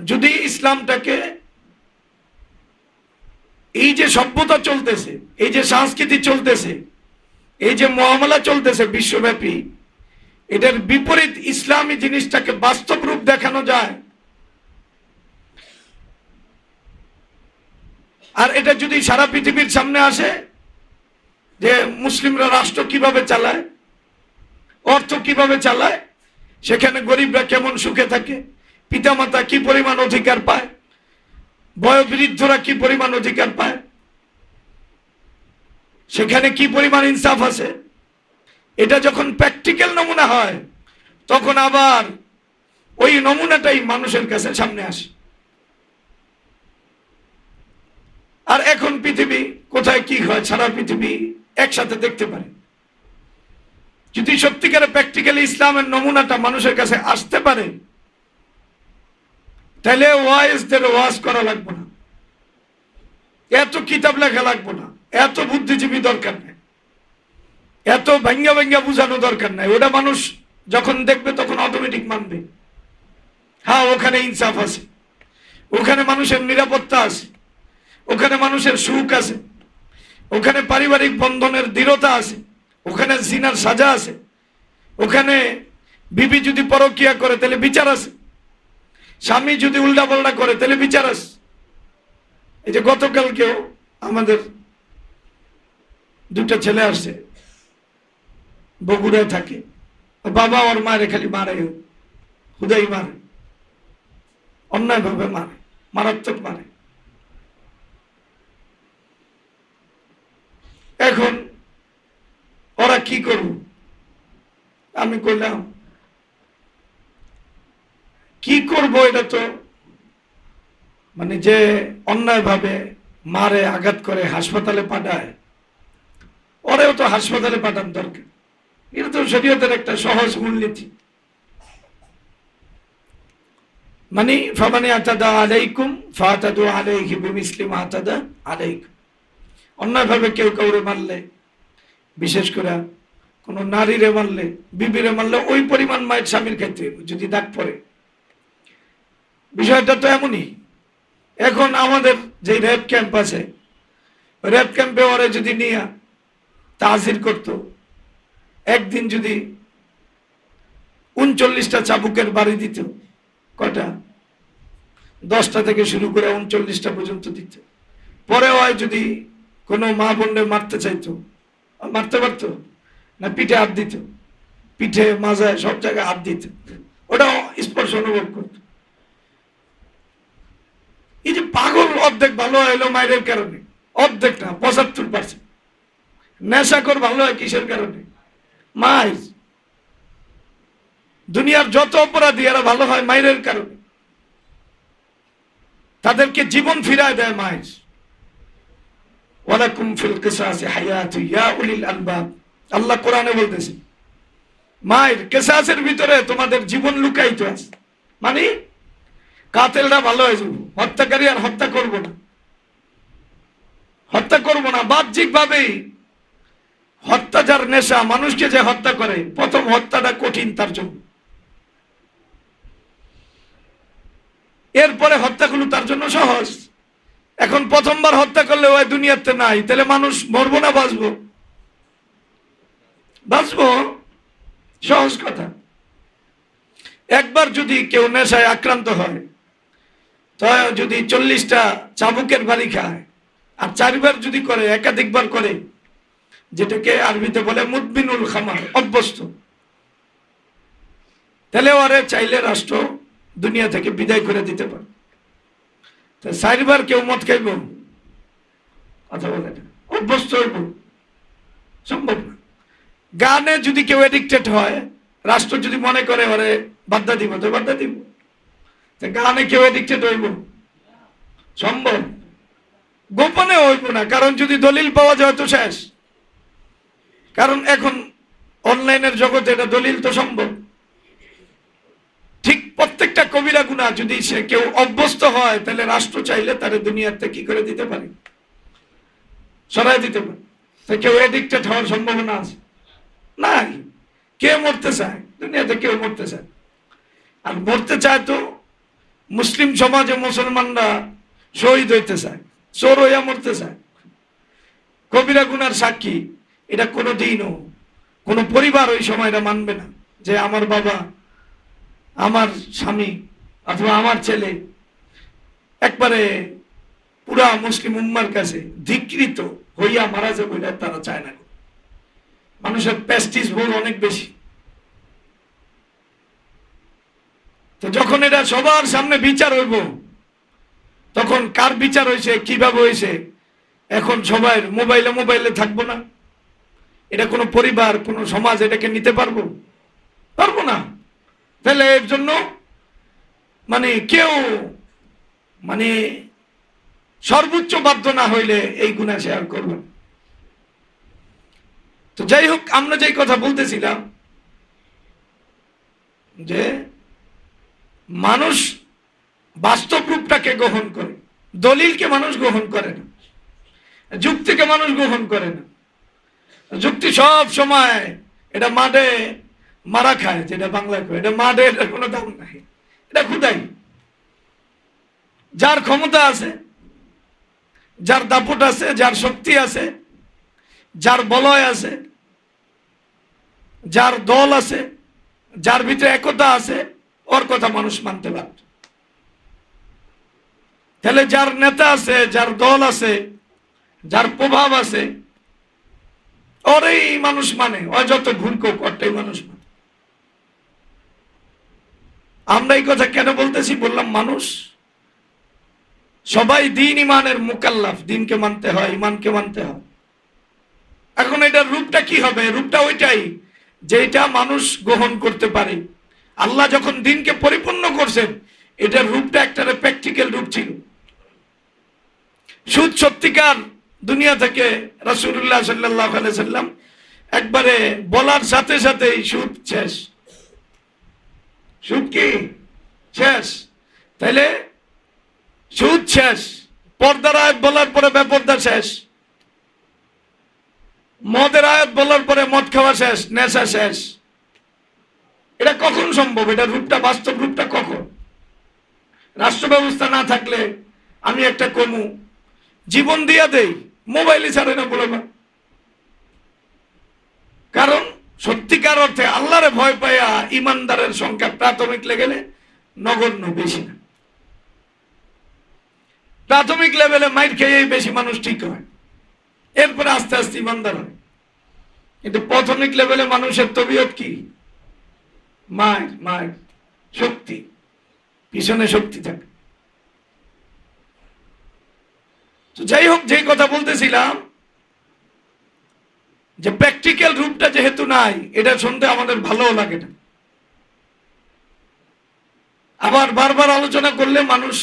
যদি ইসলামটাকে এই যে সভ্যতা চলতেছে, এই যে সংস্কৃতি চলতেছে, এই যে মুআমালা চলতেছে বিশ্বব্যাপী, এটার বিপরীত ইসলামী জিনিসটাকে বাস্তব রূপ দেখানো যায়, আর এটা যদি সারা পৃথিবীর সামনে আসে যে মুসলিমরা রাষ্ট্র কিভাবে চালায়, অর্থ কিভাবে চালায়, সেখানে গরিবরা কেমন সুখে থাকে, পিতামাতা কি পরিমাণ অধিকার পায়, বয়োবৃদ্ধরা কি পরিমাণ অধিকার পায়, সেখানে কি পরিমাণ ইনসাফ আছে, এটা যখন প্র্যাকটিক্যাল নমুনা হয় তখন আবার ওই নমুনাটাই মানুষের কাছে সামনে আসে। আর এখন পৃথিবী কোথায় কি হয় সারা পৃথিবী একসাথে দেখতে পারে। যদি সত্যিকারে প্র্যাকটিক্যালি ইসলামের নমুনাটা মানুষের কাছে আসতে পারে, তাহলে ওয়াইজদের ওয়াজ করা লাগবে না, এত কিতাব লেখা লাগবে না, এত বুদ্ধিজীবী দরকার নেই, এত ভাঙ্গা ভাঙ্গা বুঝানো দরকার নাই। ওটা মানুষ যখন দেখবে তখন অটোমেটিক মানবে, হ্যাঁ ওখানে ইনসাফ আছে, ওখানে মানুষের নিরাপত্তা আছে, ওখানে মানুষের সুখ আছে, ওখানে পারিবারিক বন্ধনের দৃঢ়তা আছে, ওখানে জিনার সাজা আছে, ওখানে বিবি যদি পরকিয়া করে তাহলে বিচার আছে, স্বামী যদি উল্টা পাল্টা করে তাহলে বিচার আছে। এই যে গতকালকেও আমাদের দুটা ছেলে আসছে, বগুড়ায় থাকে, বাবা ওর মায়ের খালি মারে, হুদাই মারে, অন্যায় ভাবে মারে, মারাত্মক মারে। এখন ওরা কি করব? আমি কইলাম কি করব, এটা তো মানে যে অন্যায় ভাবে মারে, আঘাত করে, হাসপাতালে পাঠায়, ওরেও তো হাসপাতালে পাঠান দরকার। এটা তো শরীয়তের একটা সহজ মূলনীতি। মানে ফামানি আতাদা আলাইকুম ফাতাদু আলাইহি বিমিসলি মা আতাদা আলাইকুম। অন্যায় ভাবে কেউ কাউরে মারলে, বিশেষ করে কোন নারীরে মারলে, বিবিরে মারলে ওই পরিমাণ মায়ের স্বামীর ক্ষেত্রে যদি দাগ পড়ে। বিষয়টা তো এমনই। এখন আমাদের যে র্যাব ক্যাম্প আছে, র্যাব ক্যাম্পে ওরে যদি নিয়ে তাজির করত, একদিন যদি 39টা চাবুকের বাড়ি দিত, কটা 10টা থেকে শুরু করে 39টা পর্যন্ত দিত, পরে হয় যদি কোনো মা বোনরে মারতে চাইতো, মারতে পারতো না, পিঠে হাত দিত, পিঠে মাজায় সব জায়গায় হাত দিত, ওটা স্পর্শ অনুভব করত। এই যে পাগল অর্ধেক ভালো হইলো মায়ের কারণে, অর্ধেক না 75%। নেশাখোর ভালো হয় কিসের কারণে? মায়ের। দুনিয়ার যত অপরাধী এরা ভালো হয় মায়ের কারণে, তাদেরকে জীবন ফিরায় দেয় মায়ের। ওয়ালাকুম ফিল কিসাসি হায়াতু ইয়া উলিল আলবাব, আল্লাহ কোরআনে বলতেছে মায়ের কিসাসের ভিতরে তোমাদের জীবন লুকায়িত আছে। মানে কাতেলরা ভালো হয়ে যাবো, হত্যাকারী আর হত্যা করবো না, হত্যা করবো না। বাহ্যিক ভাবেই হত্যা যার নেশা, মানুষকে যে হত্যা করে, প্রথম হত্যাটা কঠিন তার জন্য, এরপরে হত্যাগুলো তার জন্য সহজ। এখন প্রথমবার হত্যা করলে ওই দুনিয়াতে নাই, তাহলে মানুষ মরবো না বাঁচবো? বাঁচবো, সহজ কথা। একবার যদি কেউ নেশায় আক্রান্ত হয়, তো যদি 40টা চাবুকের বাড়ি খায়, আর 4বার যদি করে, একাধিকবার করে, যেটাকে আরবিতে বলে মুদবিনুল খামার, অভ্যস্ত, তাহলে ওরে চাইলে রাষ্ট্র দুনিয়া থেকে বিদায় করে দিতে পারে। 4বার কেউ মদ খাইব, কথা বলে অভ্যস্ত হইব, সম্ভব না। গানে যদি কেউ এডিক্টেড হয়, রাষ্ট্র যদি মনে করে ওরে বাধা দিব, তো বাধা দিব। গানে কেউ এডিক্টেড হইব সম্ভব? গোপনে হইব না, কারণ যদি দলিল পাওয়া যায় তো শেষ। কারণ এখন অনলাইনের জগতে এটা দলিল তো সম্ভব। ঠিক প্রত্যেকটা কবিরা গুনাহ যদি সে কেউ অভ্যস্ত হয়, তাহলে রাষ্ট্র চাইলে তার দুনিয়াতে কি করে দিতে পারে, সরাই দিতে পারে। তা কেউ এডিক্টেড হওয়ার সম্ভাবনা আছে? নাই। কে মরতে চায় দুনিয়াতে? কেউ মরতে চায়? আর মরতে চায় তো মুসলিম সমাজে মুসলমানরা শহীদ হইতে চায়, চোর হইয়া মরতে চায়, কবিরা গুনার সাক্ষী। এটা কোনো দিনও কোনো পরিবার ওই সময়টা মানবে না যে আমার বাবা, আমার স্বামী অথবা আমার ছেলে একবারে পুরা মুসলিম উম্মার কাছে ধিকৃত হইয়া মারা যাবে, এটা তারা চায় না। মানুষের প্রেস্টিজ বোধ অনেক বেশি। তো যখন এটা সবার সামনে বিচার হইব, তখন কার বিচার হয়েছে, কিভাবে হয়েছে, এখন সবাই মোবাইলে মোবাইলে থাকবো না। এটা কোনো পরিবার, কোনো সমাজ এটাকে নিতে পারবো না। তাহলে এর জন্য মানে কেউ মানে সর্বোচ্চ বাধ্য না হইলে এই গুনাহ শেয়ার করবেন। তো যাই হোক, আমরা যেই কথা বলতেছিলাম যে মানুষ বাস্তব রূপটাকে গ্রহণ করে, দলিলকে মানুষ গ্রহণ করে না, যুক্তিকে মানুষ গ্রহণ করে না। যুক্তি সব সময় এটা মাঠে মারা খায়, যেটা বাংলায় কয়, এটা মাঠে, এটার কোনো দাম নাই, এটা খুদাই। যার ক্ষমতা আছে, যার দাপট আছে, যার শক্তি আছে, যার বলয় আছে, যার দল আছে, যার ভিতরে একতা আছে, ওর কথা মানুষ মানতে বাধ্য। তাহলে যার নেতা আছে, যার দল আছে, যার প্রভাব আছে, ওরই মানুষ মানে, ও যত ভুল কোক ওরটাই মানুষ মানে। আমরা এই কথা কেন বলতেছি? বললাম মানুষ সবাই দিন ইমানের মুকাল্লাফ, দিনকে মানতে হয়, ইমানকে মানতে হয়। এখন এটার রূপটা কি হবে? রূপটা ওইটাই যেটা মানুষ গ্রহণ করতে পারে। আল্লাহ যখন দিনকে পরিপূর্ণ করছেন, এটার রূপটা একটা প্র্যাকটিক্যাল রূপ ছিল। সুদ সত্যিকার দুনিয়া থেকে রাসূলুল্লাহ সাল্লাল্লাহু আলাইহি সাল্লাম একবারে বলার সাথে সাথেই সুদ শেষ। সুদ কি শেষ? তাইলে সুদ শেষ, পর্দার আয়াত বলার পরে বেপর্দা শেষ, মদের আয়াত বলার পরে মদ খাওয়া শেষ, নেশা শেষ। এটা কখন সম্ভব? এটা রূপটা, বাস্তব রূপটা কখন? রাষ্ট্র ব্যবস্থা না থাকলে আমি একটা কমু জীবন দিয়া দেই, মোবাইলই ছাড়ে না বলে না। কারণ সত্যিকার অর্থে আল্লাহরে ভয় পাইয়া ইমানদারের সংখ্যা প্রাথমিক লেভেলে নগণ্য, বেশি না। প্রাথমিক লেভেলে মাইর খেয়েই বেশি মানুষ ঠিক হয়, এরপরে আস্তে আস্তে ইমানদার হয়। কিন্তু প্রাথমিক লেভেলে মানুষের তবিয়ত কি? মায়ের শক্তি, পিছনে শক্তি থাকে। তো যাই হোক, যেই কথা বলতেছিলাম যে প্র্যাকটিক্যাল রূপটা যেহেতু নাই, এটা শুনতে আমাদের ভালো লাগে না। আবার বারবার আলোচনা করলে মানুষ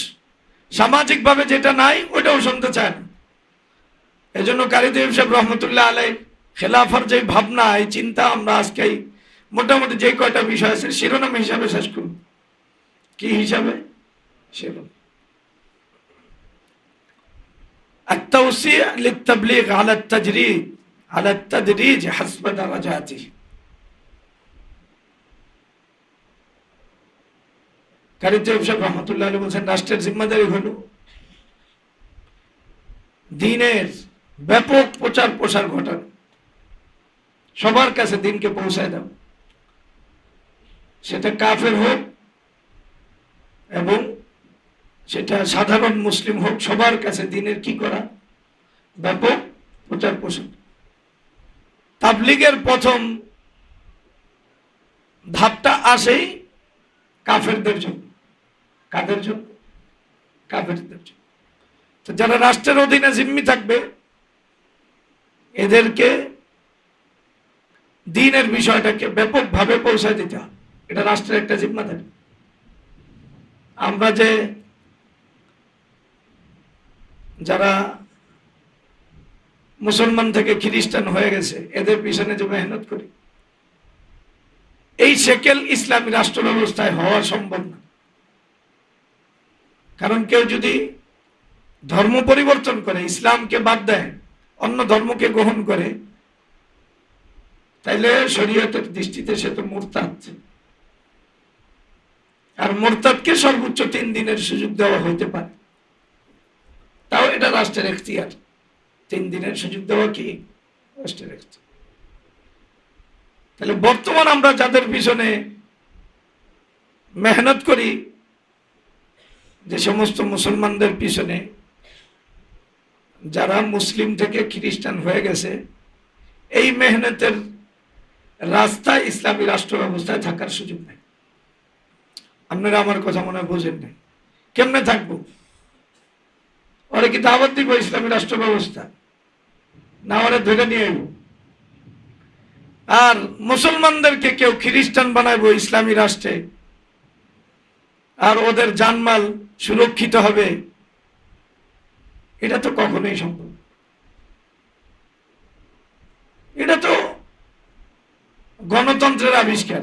সামাজিক ভাবে যেটা নাই ওইটাও শুনতে চায় না। এজন্য কারি তৈয়ব সাহেব রহমতুল্লাহ আলাইহি খেলাফার যে ভাবনা, এই চিন্তা, আমরা আজকে মোটামুটি যে কয়টা বিষয় আছে শিরোনাম হিসাবে শেষ করব। কি হিসাবে? শিরোনাম التوسيع للتبليغ على التدريج حسب درجاته। কারি তৈয়ব সাহেব রহমতুল্লাহ আলাইহি বলেন, রাষ্ট্রের জিম্মাদারি হলো দ্বীনের ব্যাপক প্রচার প্রসার ঘটানো, সবার কাছে দিনকে পৌঁছায় দাও। সেটা কাফের হোক এবং সেটা সাধারণ মুসলিম হোক, সবার কাছে দিনের কি করা? ব্যাপক প্রচার প্রসার। তাবলীগের প্রথম ধাপটা আসেই কাফেরদের জন্য। কাদের জন্য? কাফেরদের জন্য। তো যারা রাষ্ট্রের অধীনে জিম্মি থাকবে, এদেরকে দ্বীনের বিষয়টাকে ব্যাপকভাবে পৌঁছায় দিতে হবে, এটা রাষ্ট্রের একটা জিম্মাদারি। আমরা যে যারা মুসলমান থেকে খ্রিস্টান হয়ে গেছে, এদের পিছনে যে মেহনত করি, এই সেকেল ইসলামী রাষ্ট্র ব্যবস্থায় হওয়া সম্ভব না। কারণ কেউ যদি ধর্ম পরিবর্তন করে, ইসলামকে বাদ দেয়, অন্য ধর্মকে গ্রহণ করে, তাইলে শরীয়তের দৃষ্টিতে সে তো মুরতাদ। আর মোরতাদকে সর্বোচ্চ 3 দিনের সুযোগ দেওয়া হইতে পারে, তাও এটা রাষ্ট্রের এখতিয়ার। 3 দিনের সুযোগ দেওয়া কি রাষ্ট্রের এখতিয়ার। তাহলে বর্তমান আমরা যাদের পিছনে মেহনত করি, যে সমস্ত মুসলমানদের পিছনে যারা মুসলিম থেকে খ্রিস্টান হয়ে গেছে, এই মেহনতের রাস্তায় ইসলামী রাষ্ট্র ব্যবস্থায় থাকার সুযোগ নেই। আপনারা আমার কথা মনে হয় বোঝেন নাই। কেমনে থাকবো? ওরা কি দাওয়াত দিব ইসলামী রাষ্ট্র ব্যবস্থা, না ওরা ধরে নিয়ে আইব? আর মুসলমানদেরকে কেউ খ্রিস্টান বানাইবো ইসলামী রাষ্ট্রে, আর ওদের জানমাল সুরক্ষিত হবে, এটা তো কখনোই সম্ভব। এটা তো গণতন্ত্রের আবিষ্কার,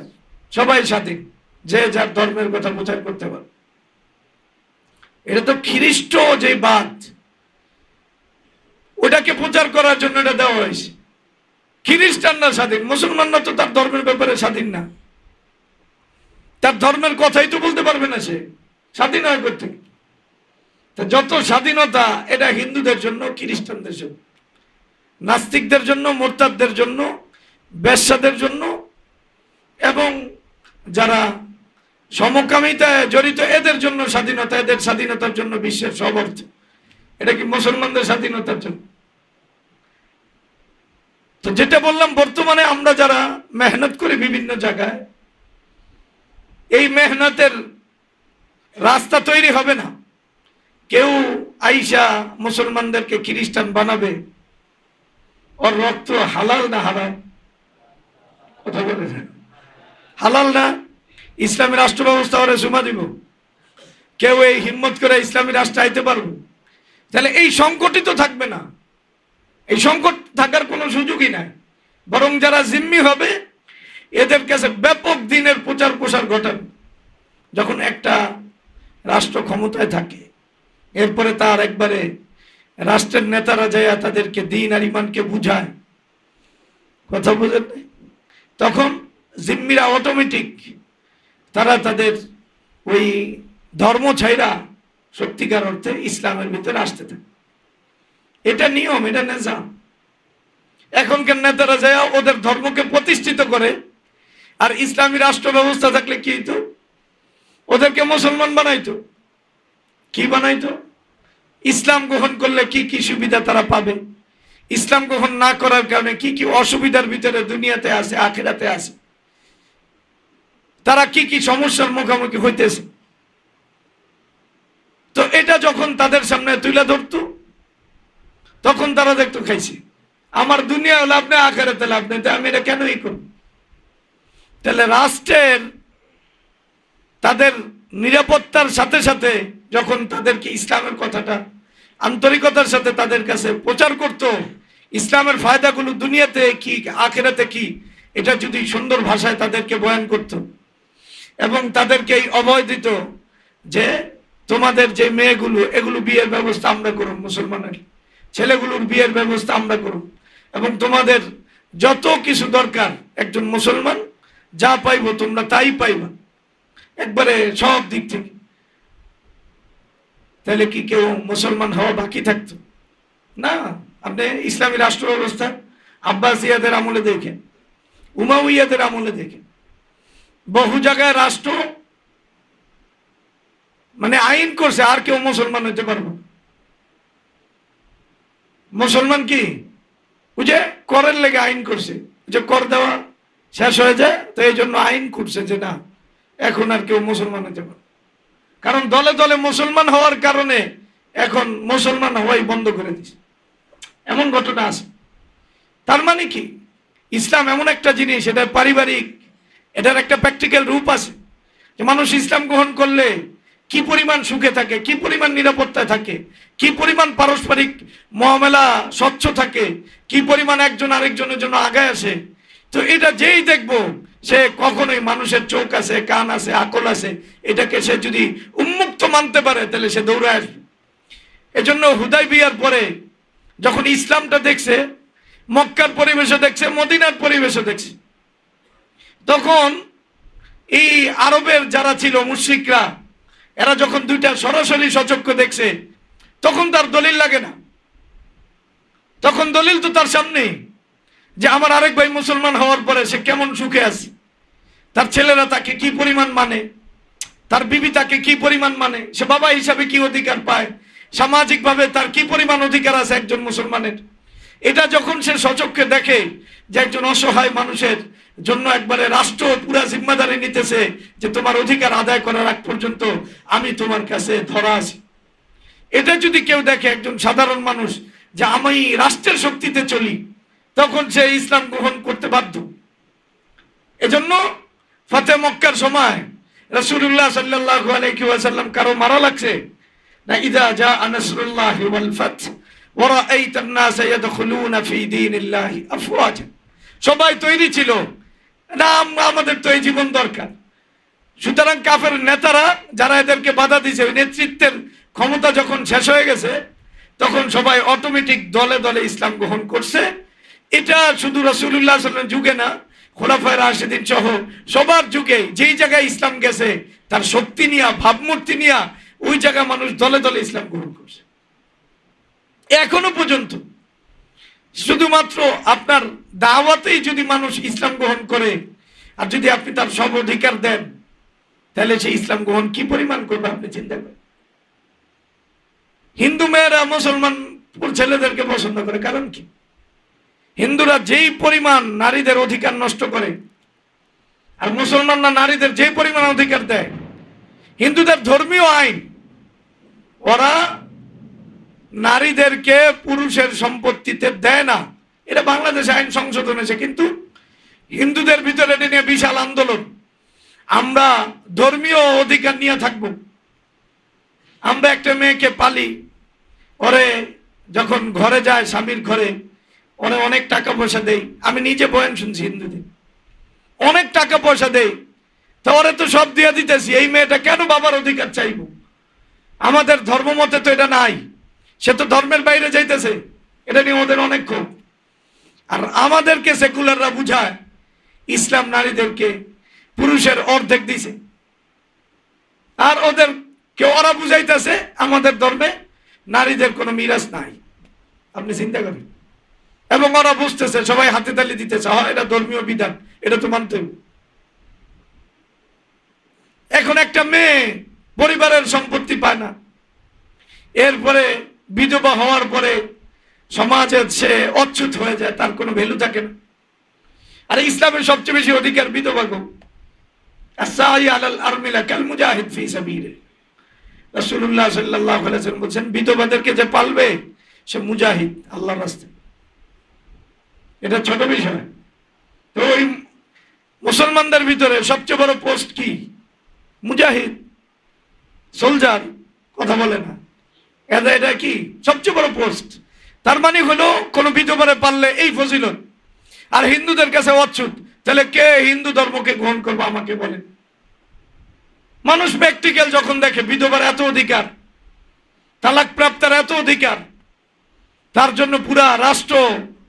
সবাই স্বাধীন, যে যার ধর্মের কথা প্রচার করতে পারে। এটা তো খ্রিস্ট যে বাদ, ওটাকে প্রচার করার জন্য এটা দেওয়া হয়েছে। খ্রিস্টানরা স্বাধীন, মুসলমানরা তো তার ধর্মের ব্যাপারে স্বাধীন না। তার ধর্মের কথাই তো বলতে পারবে না, সে স্বাধীন হয় করতে। যত স্বাধীনতা এটা হিন্দুদের জন্য, খ্রিস্টানদের জন্য, নাস্তিকদের জন্য, মোরতাদদের জন্য, বেশ্যাদের জন্য, এবং যারা সমকামিতায় জড়িত এদের জন্য স্বাধীনতা। এদের স্বাধীনতার জন্য বিশ্বের সব অর্থ। এটা কি মুসলমানদের স্বাধীনতার জন্য? তো যেটা বললাম, বর্তমানে আমরা যারা মেহনত করি বিভিন্ন জায়গায়, এই মেহনতের রাস্তা তৈরি হবে না। কেউ আইসা মুসলমানদেরকে খ্রিস্টান বানাবে, ওর রক্ত হালাল না হারাম? কথা বলে হালাল না? ইসলামী রাষ্ট্র ব্যবস্থা ওরা জমা দিব? কেউ এই হিম্মত করে ইসলামী রাষ্ট্রে আইতে পারবো? তাহলে এই সংকটই তো থাকবে না। এই সংকট থাকার কোনো সুযোগই নাই। বরং যারা জিম্মি হবে, এদের কাছে ব্যাপক দিনের প্রচার প্রসার ঘটাবে। যখন একটা রাষ্ট্র ক্ষমতায় থাকে, এরপরে তার একবারে রাষ্ট্রের নেতারা যায় তাদেরকে দিন আর ইমানকে বুঝায়, কথা বুঝেন নাই? তখন জিম্মিরা অটোমেটিক তারা তাদের ওই ধর্ম ছাইরা সত্যিকার অর্থে ইসলামের ভিতরে আসতে থাকে। এটা নিয়ম, এটা নিজাম। এখনকার নেতারা যায় ওদের ধর্মকে প্রতিষ্ঠিত করে, আর ইসলামী রাষ্ট্র ব্যবস্থা থাকলে কি হইতো? ওদেরকে মুসলমান বানাইতো। কি বানাইতো? ইসলাম গ্রহণ করলে কি কি সুবিধা তারা পাবে, ইসলাম গ্রহণ না করার কারণে কি কি অসুবিধার ভিতরে দুনিয়াতে আছে, আখিরাতে আছে, তারা কি কি সমস্যার মুখোমুখি হইতেছে। তো এটা যখন তাদের সামনে তুলে ধরতো, তখন তারা দেখতো খাইছি, আমার দুনিয়া লাভ নেই, আখিরাতে লাভ নেই, আমি এটা কেনই করব? তাহলে রাষ্ট্রের তাদের নিরাপত্তার সাথে সাথে যখন তাদেরকে ইসলামের কথাটা আন্তরিকতার সাথে তাদের কাছে প্রচার করত, ইসলামের ফায়দাগুলো দুনিয়াতে কি আখিরাতে কি, এটা যদি সুন্দর ভাষায় তাদেরকে বয়ান করত, এবং তাদেরকে এই অভয় দিত যে তোমাদের যে মেয়েগুলো, এগুলো বিয়ের ব্যবস্থা আমরা করব, মুসলমানের ছেলেগুলোর বিয়ের ব্যবস্থা আমরা করব, এবং তোমাদের যত কিছু দরকার একজন মুসলমান যা পাইব তোমরা তাই পাইবা, একবারে সব দিক থেকে। তাহলে কি কেউ মুসলমান হওয়া বাকি থাকতো? না। আপনি ইসলামী রাষ্ট্র ব্যবস্থা আব্বাসিয়াদের আমলে দেখেন, উমাউইয়াদের আমলে দেখেন, বহু জায়গায় রাষ্ট্র মানে আইন করছে আর কেউ মুসলমান হইতে পারবো। মুসলমান কি ওই যে করের লেগে আইন করছে, যে কর দেওয়া শেষ হয়ে যায়, তো এই জন্য আইন করছে যে না, এখন আর কেউ মুসলমান হতে পারে। কারণ দলে দলে মুসলমান হওয়ার কারণে এখন মুসলমান হওয়াই বন্ধ করে দিছে, এমন ঘটনা আছে। তার মানে কি, ইসলাম এমন একটা জিনিস, এটা পারিবারিক, এটার একটা প্র্যাকটিক্যাল রূপ আছে, যে মানুষ ইসলাম গ্রহণ করলে কি পরিমাণ সুখে থাকে, কি পরিমাণ নিরাপত্তায় থাকে, কি পরিমাণ পারস্পরিক মহামেলা স্বচ্ছ থাকে, কি পরিমাণ একজন আরেকজনের জন্য আগায় আসে। তো এটা যেই দেখবো, সে কখনোই মানুষের চোখ আছে, কান আছে, আকল আছে, এটাকে সে যদি উন্মুক্ত মানতে পারে তাহলে সে দৌড়ে আসবে। এজন্য হুদাইবিয়ার পরে যখন ইসলামটা দেখছে, মক্কার পরিবেশে দেখছে, মদিনার পরিবেশে দেখছে, তখন এই আরবের যারা ছিল মুশরিকরা, এরা যখন দুইটা সরাসরি সচক্ষে দেখছে, তখন তার দলিল লাগে না। তখন দলিল তো তার সামনে, যে আমার আরেক ভাই মুসলমান হওয়ার পরে সে কেমন সুখে আছে, তার ছেলেরা তাকে কি পরিমাণ মানে, তার বিবি তাকে কি পরিমাণ মানে, সে বাবা হিসাবে কি অধিকার পায়, সামাজিকভাবে তার কি পরিমাণ অধিকার আছে একজন মুসলমানের। এটা যখন সে সচক্ষে দেখে যে একজন অসহায় মানুষের জন্য একবারে রাষ্ট্র পুরা জিম্মাদারি নিতেছে, যে তোমার অধিকার আদায় করার আগ পর্যন্ত আমি তোমার কাছে ধরা আছি, এটা যদি কেউ দেখে একজন সাধারণ মানুষ, যে আমি রাষ্ট্রের শক্তিতে চলি, তখন সে ইসলাম গ্রহণ করতে বাধ্য। এজন্য ফাতে মক্কার সময় রাসূলুল্লাহ সাল্লাল্লাহু আলাইহি ওয়াসাল্লাম কারো মারা লাগছে না, ইযা জা নাসরুল্লাহি ওয়াল ফাত ওয়া রাআইতান নাস ইয়াদখুলুনা ফি দীনিল্লাহি আফওয়াজা। সবাই তৈরি ছিল না, আমাদের তো এই জীবন দরকার। সুতরাং কাফের নেতারা যারা এদেরকে বাধা দিয়েছে, নেতৃত্বের ক্ষমতা যখন শেষ হয়ে গেছে, তখন সবাই অটোমেটিক দলে দলে ইসলাম গ্রহণ করছে। এটা শুধু রাসূলুল্লাহ সাল্লাল্লাহু আলাইহি ওয়াসাল্লামের যুগে না, খোলাফায়ে রাশিদিন সহ সবার যুগে যেই জায়গায় ইসলাম গেছে, তার শক্তি নিয়া, ভাবমূর্তি নিয়া, ওই জায়গায় মানুষ দলে দলে ইসলাম গ্রহণ করছে। এখনো পর্যন্ত শুধুমাত্র আপনার দাওয়াতেই যদি মানুষ ইসলাম গ্রহণ করে, আর যদি আপনি তার সব অধিকার দেন, তাহলে সেই ইসলাম গ্রহণ কি পরিমাণ করবে আপনি চিন্তা করেন। হিন্দু মেয়েরা মুসলমান ছেলেদেরকে পছন্দ করে, কারণ কি? হিন্দুরা যেই পরিমাণ নারীদের অধিকার নষ্ট করে, আর মুসলমানরা নারীদের যে পরিমাণ অধিকার দেয়, হিন্দুদের ধর্মীয় আইন, ওরা নারীদেরকে পুরুষের সম্পত্তিতে দেয় না। এটা বাংলাদেশে আইন সংশোধন হয়েছে, কিন্তু হিন্দুদের ভিতরে এটা নিয়ে বিশাল আন্দোলন। আমরা ধর্মীয় অধিকার নিয়ে থাকব। আমরা একটা মেয়েকে পালি, ওরে যখন ঘরে যায়, স্বামীর ঘরে, ওরে অনেক টাকা পয়সা দেই। আমি নিজে বয়ান শুনছি, হিন্দুদের অনেক টাকা পয়সা দেই, তো ওরে তো সব দিয়ে দিতেছি, এই মেয়েটা কেন বাবার অধিকার চাইব? আমাদের ধর্ম মতে তো এটা নাই, সে তো ধর্মের বাইরে যাইতেছে। এটা নিয়ে ওদের অনেক ক্ষোভ। আর আমাদেরকে সেকুলাররা বুঝায় ইসলাম নারীদেরকে পুরুষের অর্ধেক দিছে, আর ওদেরকে ওরা বুঝাইতেছে আমাদের ধর্মে নারীদের কোনো মিরাজ নাই। আপনি চিন্তা করেন। এবং ওরা বুঝতেছে, সবাই হাতে তালি দিতেছে, হয় এটা ধর্মীয় বিধান, এটা তো মানতে হবে। এখন একটা মেয়ে পরিবারের সম্পত্তি পায় না, এরপরে বিধবা হওয়ার পরে সমাজে সে অচ্যুত হয়ে যায়, তার কোনো ভ্যালু থাকে না। আর ইসলামের সবচেয়ে বেশি অধিকার বিধবা গো। আস-সাই আলাল আরমিলা কাল মুজাহিদ ফি সাবিলিল্লাহ। রাসূলুল্লাহ সাল্লাল্লাহু আলাইহি ওয়াসাল্লাম বলেন, বিধবাদেরকে যে পালবে সে মুজাহিদ, আল্লাহর রাস্তায়। এটা ছোট বিষয়। তো ওই মুসলমানদের ভিতরে সবচেয়ে বড় পোস্ট কি? মুজাহিদ, সোলজার। কথা বলে না, এটা কি সবচেয়ে বড় পোস্ট? তার মানে হলো কোন বিধবারে পারলে এই ফজিলত, আর হিন্দুদের কাছে অচ্যুত। তাহলে কে হিন্দু ধর্মকে গ্রহণ করবে আমাকে বলেন? মানুষ প্র্যাকটিক্যাল যখন দেখে বিধবার এত অধিকার, তালাক প্রাপ্তার এত অধিকার, তার জন্য পুরা রাষ্ট্র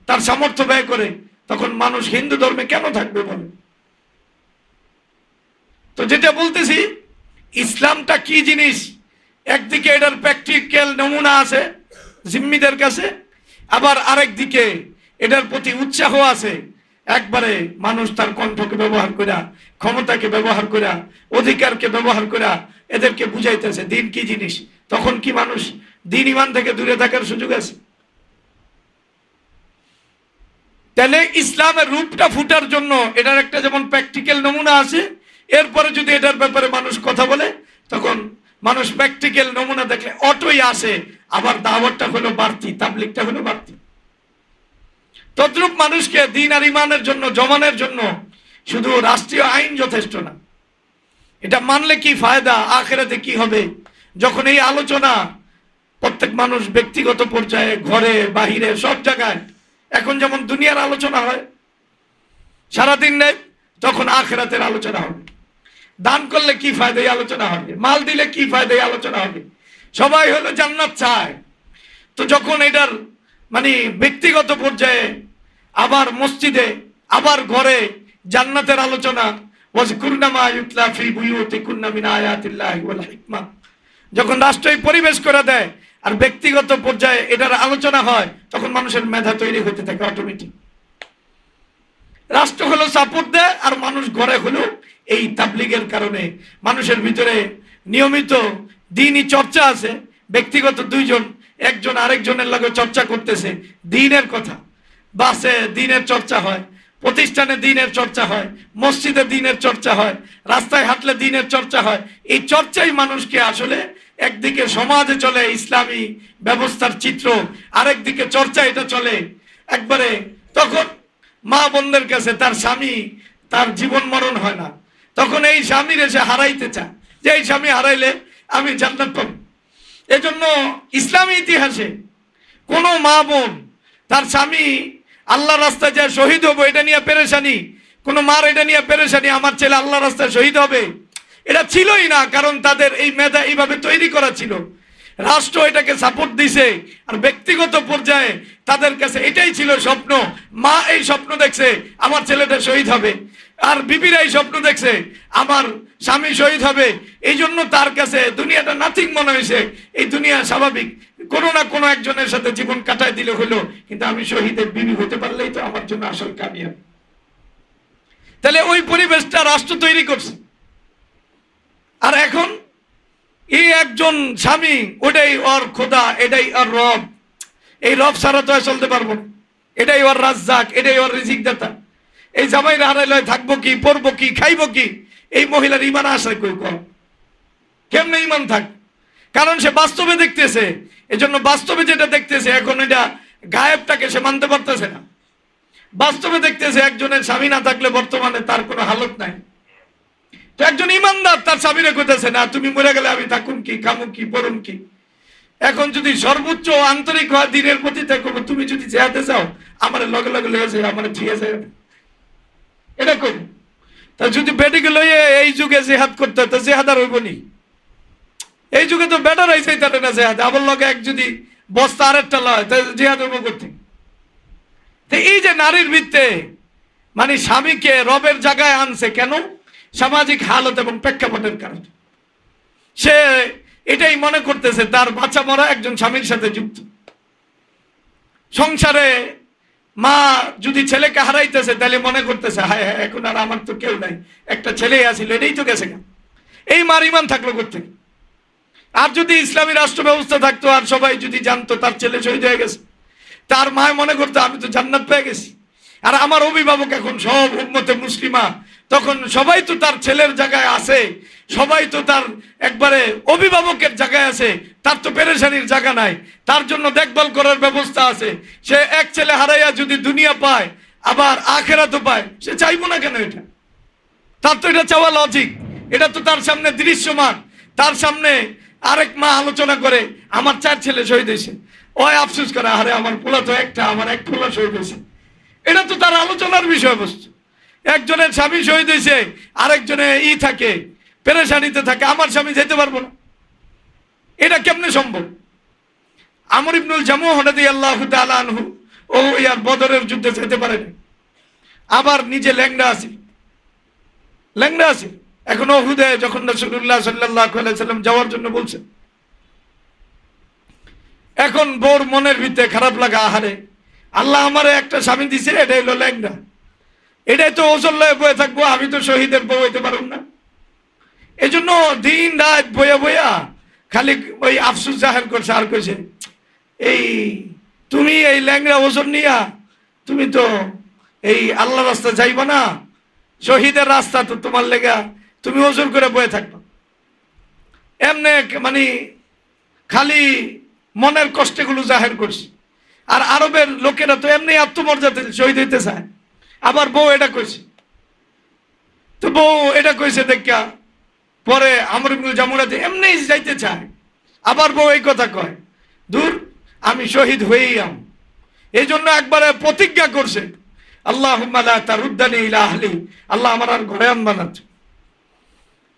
তার সামর্থ্য ব্যয় করে, তখন মানুষ হিন্দু ধর্মে কেন থাকবে বলে? তো যেটা বলতেছি, ইসলামটা কি জিনিস, একদিকে এটার প্র্যাকটিক্যাল নমুনা আছে জিম্মিদের কাছে, আবার আরেক দিকে এটার প্রতি উৎসাহ আছে। একবারে মানুষ তার কণ্ঠকে ব্যবহার করা, ক্ষমতাকে ব্যবহার করা, অধিকারকে ব্যবহার করা এদেরকে বুঝাইতেছে দিন কি জিনিস। তখন কি মানুষ দিন ইমান থেকে দূরে থাকার সুযোগ আছে? তাহলে ইসলামের রূপটা ফুটার জন্য এটার একটা যেমন প্র্যাকটিক্যাল নমুনা আছে, এরপরে যদি এটার ব্যাপারে মানুষ কথা বলে, তখন মানুষ প্র্যাকটিক্যাল নমুনা দেখলে অটোই আসে। আবার দাওয়াতটা হলো বাড়তি, তাবলীগটা হলো বাড়তি। তদ্রূপ মানুষকে দিন আর ইমানের জন্য জমানের জন্য শুধু রাষ্ট্রীয় আইন যথেষ্ট না। এটা মানলে কি ফায়দা, আখিরাতে কি হবে, যখন এই আলোচনা প্রত্যেক মানুষ ব্যক্তিগত পর্যায়ে, ঘরে বাহিরে সব জায়গায়, এখন যেমন দুনিয়ার আলোচনা হয় সারাদিন নেই, তখন আখিরাতের আলোচনা হবে। দান করলে কি ফায়দা, এই আলোচনা হবে। মাল দিলে কি ফায়দা, এই আলোচনা হবে। সবাই হলো জান্নাত চায়। তো যখন এটার মানে ব্যক্তিগত পর্যায়ে, আবার মসজিদে, আবার ঘরে জান্নাতের আলোচনা, ওয়াজকুরনা মা ইউতলা ফি বুয়ুতিকুন্না মিন আয়াতিল্লাহি ওয়াল হিকমা। যখন রাষ্ট্র এই পরিবেশ করে দেয় আর ব্যক্তিগত পর্যায়ে এটার আলোচনা হয়, তখন মানুষের মেধা তৈরি হতে থাকে অটোমেটিক। রাষ্ট্র হলো সাপোর্ট দেয়, আর মানুষ ঘরে হলো এই তাবলিগের কারণে মানুষের ভিতরে নিয়মিত দ্বীনি চর্চা আছে। ব্যক্তিগত দুইজন, একজন আরেকজনের লগে চর্চা করতেছে দ্বীনের কথা, বাসে দ্বীনের চর্চা হয়, প্রতিষ্ঠানে দ্বীনের চর্চা হয়, মসজিদে দ্বীনের চর্চা হয়, রাস্তায় হাঁটলে দ্বীনের চর্চা হয়। এই চর্চাই মানুষকে আসলে একদিকে সমাজে চলে ইসলামী ব্যবস্থার চিত্র, আরেকদিকে চর্চা এটা চলে একবারে। তখন মা বোনদের কাছে তার স্বামী তার জীবন মরণ হয় না, তখন এই স্বামীর এসে হারাইতে চায় যে এই স্বামী হারাইলে আমি জান্নাত পাবো। এজন্য ইসলামী ইতিহাসে কোনো মা বোন তার স্বামী আল্লাহ রাস্তায় যায় শহীদ হবো এটা নিয়ে পেরেশানি, কোনো মার এটা নিয়ে পেরেশানি আমার ছেলে আল্লাহ রাস্তায় শহীদ হবে, এটা ছিলই না। কারণ তাদের এই মেধা এইভাবে তৈরি করা ছিল, রাষ্ট্র এটাকে সাপোর্ট দিছে। আর ব্যক্তিগত পর্যায়ে তাদের কাছে এটাই ছিল স্বপ্ন। মা এই স্বপ্ন দেখছে আমার ছেলেটা শহীদ হবে, আর বিবিরা এই স্বপ্ন দেখছে আমার স্বামী শহীদ হবে। এই জন্য তার কাছে দুনিয়াটা নাথিং মনে হয়েছে, এই দুনিয়া স্বাভাবিক, কোনো না কোনো একজনের সাথে জীবন কাটায় দিলে হলো, কিন্তু আমি শহীদের বিবি হতে পারলেই তো আমার জন্য আসল কামিয়াব। তাহলে ওই পরিবেশটা রাষ্ট্র তৈরি করছে। আর এখন এই একজন স্বামী, ওটাই ওর খোদা, এটাই ওর রব, এই রব ছাড়া তো চলতে পারবো না, এটাই ওর রাজ্জাক, এটাই ওর রিজিক দাতা। এই জামাইরা হারাইলে থাকবো কি, পড়বো কি, খাইবো কি? এই মহিলার ইমান আসে কই? কেমনে ইমান থাক? কারণ সে বাস্তবে দেখতেছে। এজন্য বাস্তবে যেটা দেখতেছে এখন এটা গায়েবটাকে সে মানতে পারতেছে না। বাস্তবে দেখতেছে একজনের স্বামী না থাকলে বর্তমানে তার কোনো হালত নাই। তো একজন ইমানদার তার স্বামীরে কইতেছে না তুমি মরে গেলে আমি থাকুন কি, খামু কি, পড়ুন কি? এখন যদি সর্বোচ্চ আন্তরিক হয় দিনের প্রতি থাকবো, তুমি যদি জেহাদে যাও আমার লগে লগে লয়ে যায়, আমার ঠিক আছে এটা কই। তা যদি বেটিকে লইয়ে এই যুগে জেহাদ করতে হয়, তো জেহাদ আর হইব নি? এই যুগে তো বেটার হয়েছে তাদের না জেহাদ, আবার লগে এক যদি বস্তা আরেকটা লয় তা জেহাদ হইব করতে। তো এই যে নারীর ভিত্তে মানে স্বামীকে রবের জায়গায় আনছে কেন? সামাজিক হালত এবং প্রেক্ষাপটের কারণে। সে এটাই মনে করতেছে তার বাচ্চা মরা একজন স্বামীর সাথে যুক্ত। সংসারে মা যদি ছেলেকে হারাইতেছে তাহলে মনে করতেছে হায় হায় এখন আর আমার তো কেউ নাই, একটা ছেলেই আসিল, এটাই তো গেছে কেন? এই মার ইমান থাকলো করতে। আর যদি ইসলামী রাষ্ট্র ব্যবস্থা থাকতো আর সবাই যদি জানতো তার ছেলে শহীদ হয়ে গেছে, তার মায় মনে করতো আমি তো জান্নাত পেয়ে গেছি। আর আমার অভিভাবক এখন সব উম্মতে মুসলিমা, তখন সবাই তো তার ছেলের জায়গায় আছে, সবাই তো তার একবারে অভিভাবকের জায়গায় আছে, তার তো পেরেশানির জায়গা নাই, তার জন্য দেখভাল করার ব্যবস্থা আছে। সে এক ছেলে হারাইয়া যদি দুনিয়া পায় আবার আখেরাতও পায়, সে চাইবো না কেন? এটা তার তো এটা চাওয়া লজিক, এটা তো তার সামনে দৃশ্যমান। তার সামনে আরেক মা আলোচনা করে আমার 4 ছেলে শহীদ হয়েছে, ওই আফসোস করে আরে আমার পোলা তো একটা, আমার এক পোলা শহীদ হয়েছে। এটা তো তার আলোচনার বিষয়বস্তু। একজনের স্বামী শহীদ হয়েছে, আরেকজনে থাকে পেরেশানিতে থাকে, আমার স্বামী যেতে পারবো না, এটা কেমনে সম্ভব? আমর ইবনুল জামুহ রাদিয়াল্লাহু তাআলা আনহু ও ইয়ার বদরের যুদ্ধে যেতে পারেনি, আবার নিজে ল্যাংড়া আছে। এখন উহুদে যখন রাসূলুল্লাহ সাল্লাল্লাহু আলাইহি ওয়াসাল্লাম যাওয়ার জন্য বলছেন, এখন বোর মনের ভিতরে খারাপ লাগা, আহারে আল্লাহ আমারে একটা স্বামী দিছে, এটাই হলো ল্যাংড়া, এটাই তো ওজন লয়ে বয়ে থাকবো, আমি তো শহীদের বউ হইতে পারব না। এই জন্য দিন রাত বইয়া খালি ওই আফসোস জাহের করছে, আর কইছে এই তুমি এই ল্যাংড়া ওজন নিয়া তুমি তো এই আল্লাহ রাস্তা যাইবা না, শহীদের রাস্তা তো তোমার লেগা তুমি ওজন করে বয়ে থাকবা। এমনে মানে খালি মনের কষ্টগুলো জাহের করছে। আর আরবের লোকেরা তো এমনি আত্মমর্যাদা শহীদ হইতে চায়, আবার বউ এটা কইছে। তো বউ এটা কইছে দেখা পরে আমর ইবনুল জামুহ এমনি যাইতে চায়, আবার বউ এই কথা কয় দূর আমি শহীদ হয়েই আম। এই জন্য একবারে প্রতিজ্ঞা করছে আল্লাহুম্মা লা তারুদ্দানি ইলা আহলি, আল্লাহ আমার আর ঘরে আনবা না,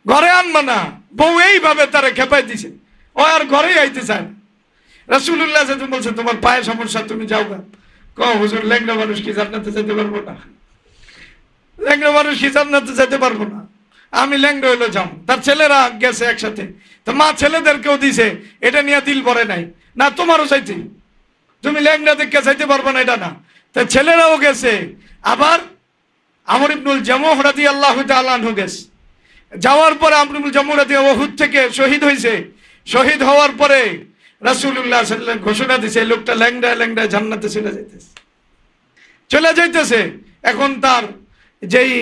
ঘরে আনবা না। বউ এইভাবে তারা খেপাই দিছে, ও আর ঘরেই আইতে চায় না। রাসূলুল্লাহ সাল্লাল্লাহু বলছে তোমার পায়ে সমস্যা, তুমি যাও গা। ক হুজুর ল্যাংড়া মানুষ কি জান্নাতে যেতে পারবো না? ল্যাংড়া মানুষ কি জান্নাতে যেতে পারবো না? আমি ল্যাংড়া হইলে যাম। তার ছেলেরা গেছে একসাথে, তো মা ছেলেদেরকেও দিছে, এটা নিয়ে দিল ভরে নাই, না তোমারও চাইতে, তুমি ল্যাংড়া দেখে চাইতে পারবো না এটা না। তা ছেলেরাও গেছে। আবার আমর ইবনুল জামুহ রাদিয়াল্লাহু তাআলা আনহু গেছে। যাওয়ার পরে আমর ইবনুল জামুহ রাদিয়াল্লাহু উহুদ থেকে শহীদ হয়েছে। শহীদ হওয়ার পরে রাসূলুল্লাহ সাল্লাল্লাহু আলাইহি ওয়াসাল্লাম ঘোষণা দিয়েছে, এই লোকটা ল্যাংড়া ল্যাংড়া জান্নাতে চলে যাইতেছে। এখন তার যেই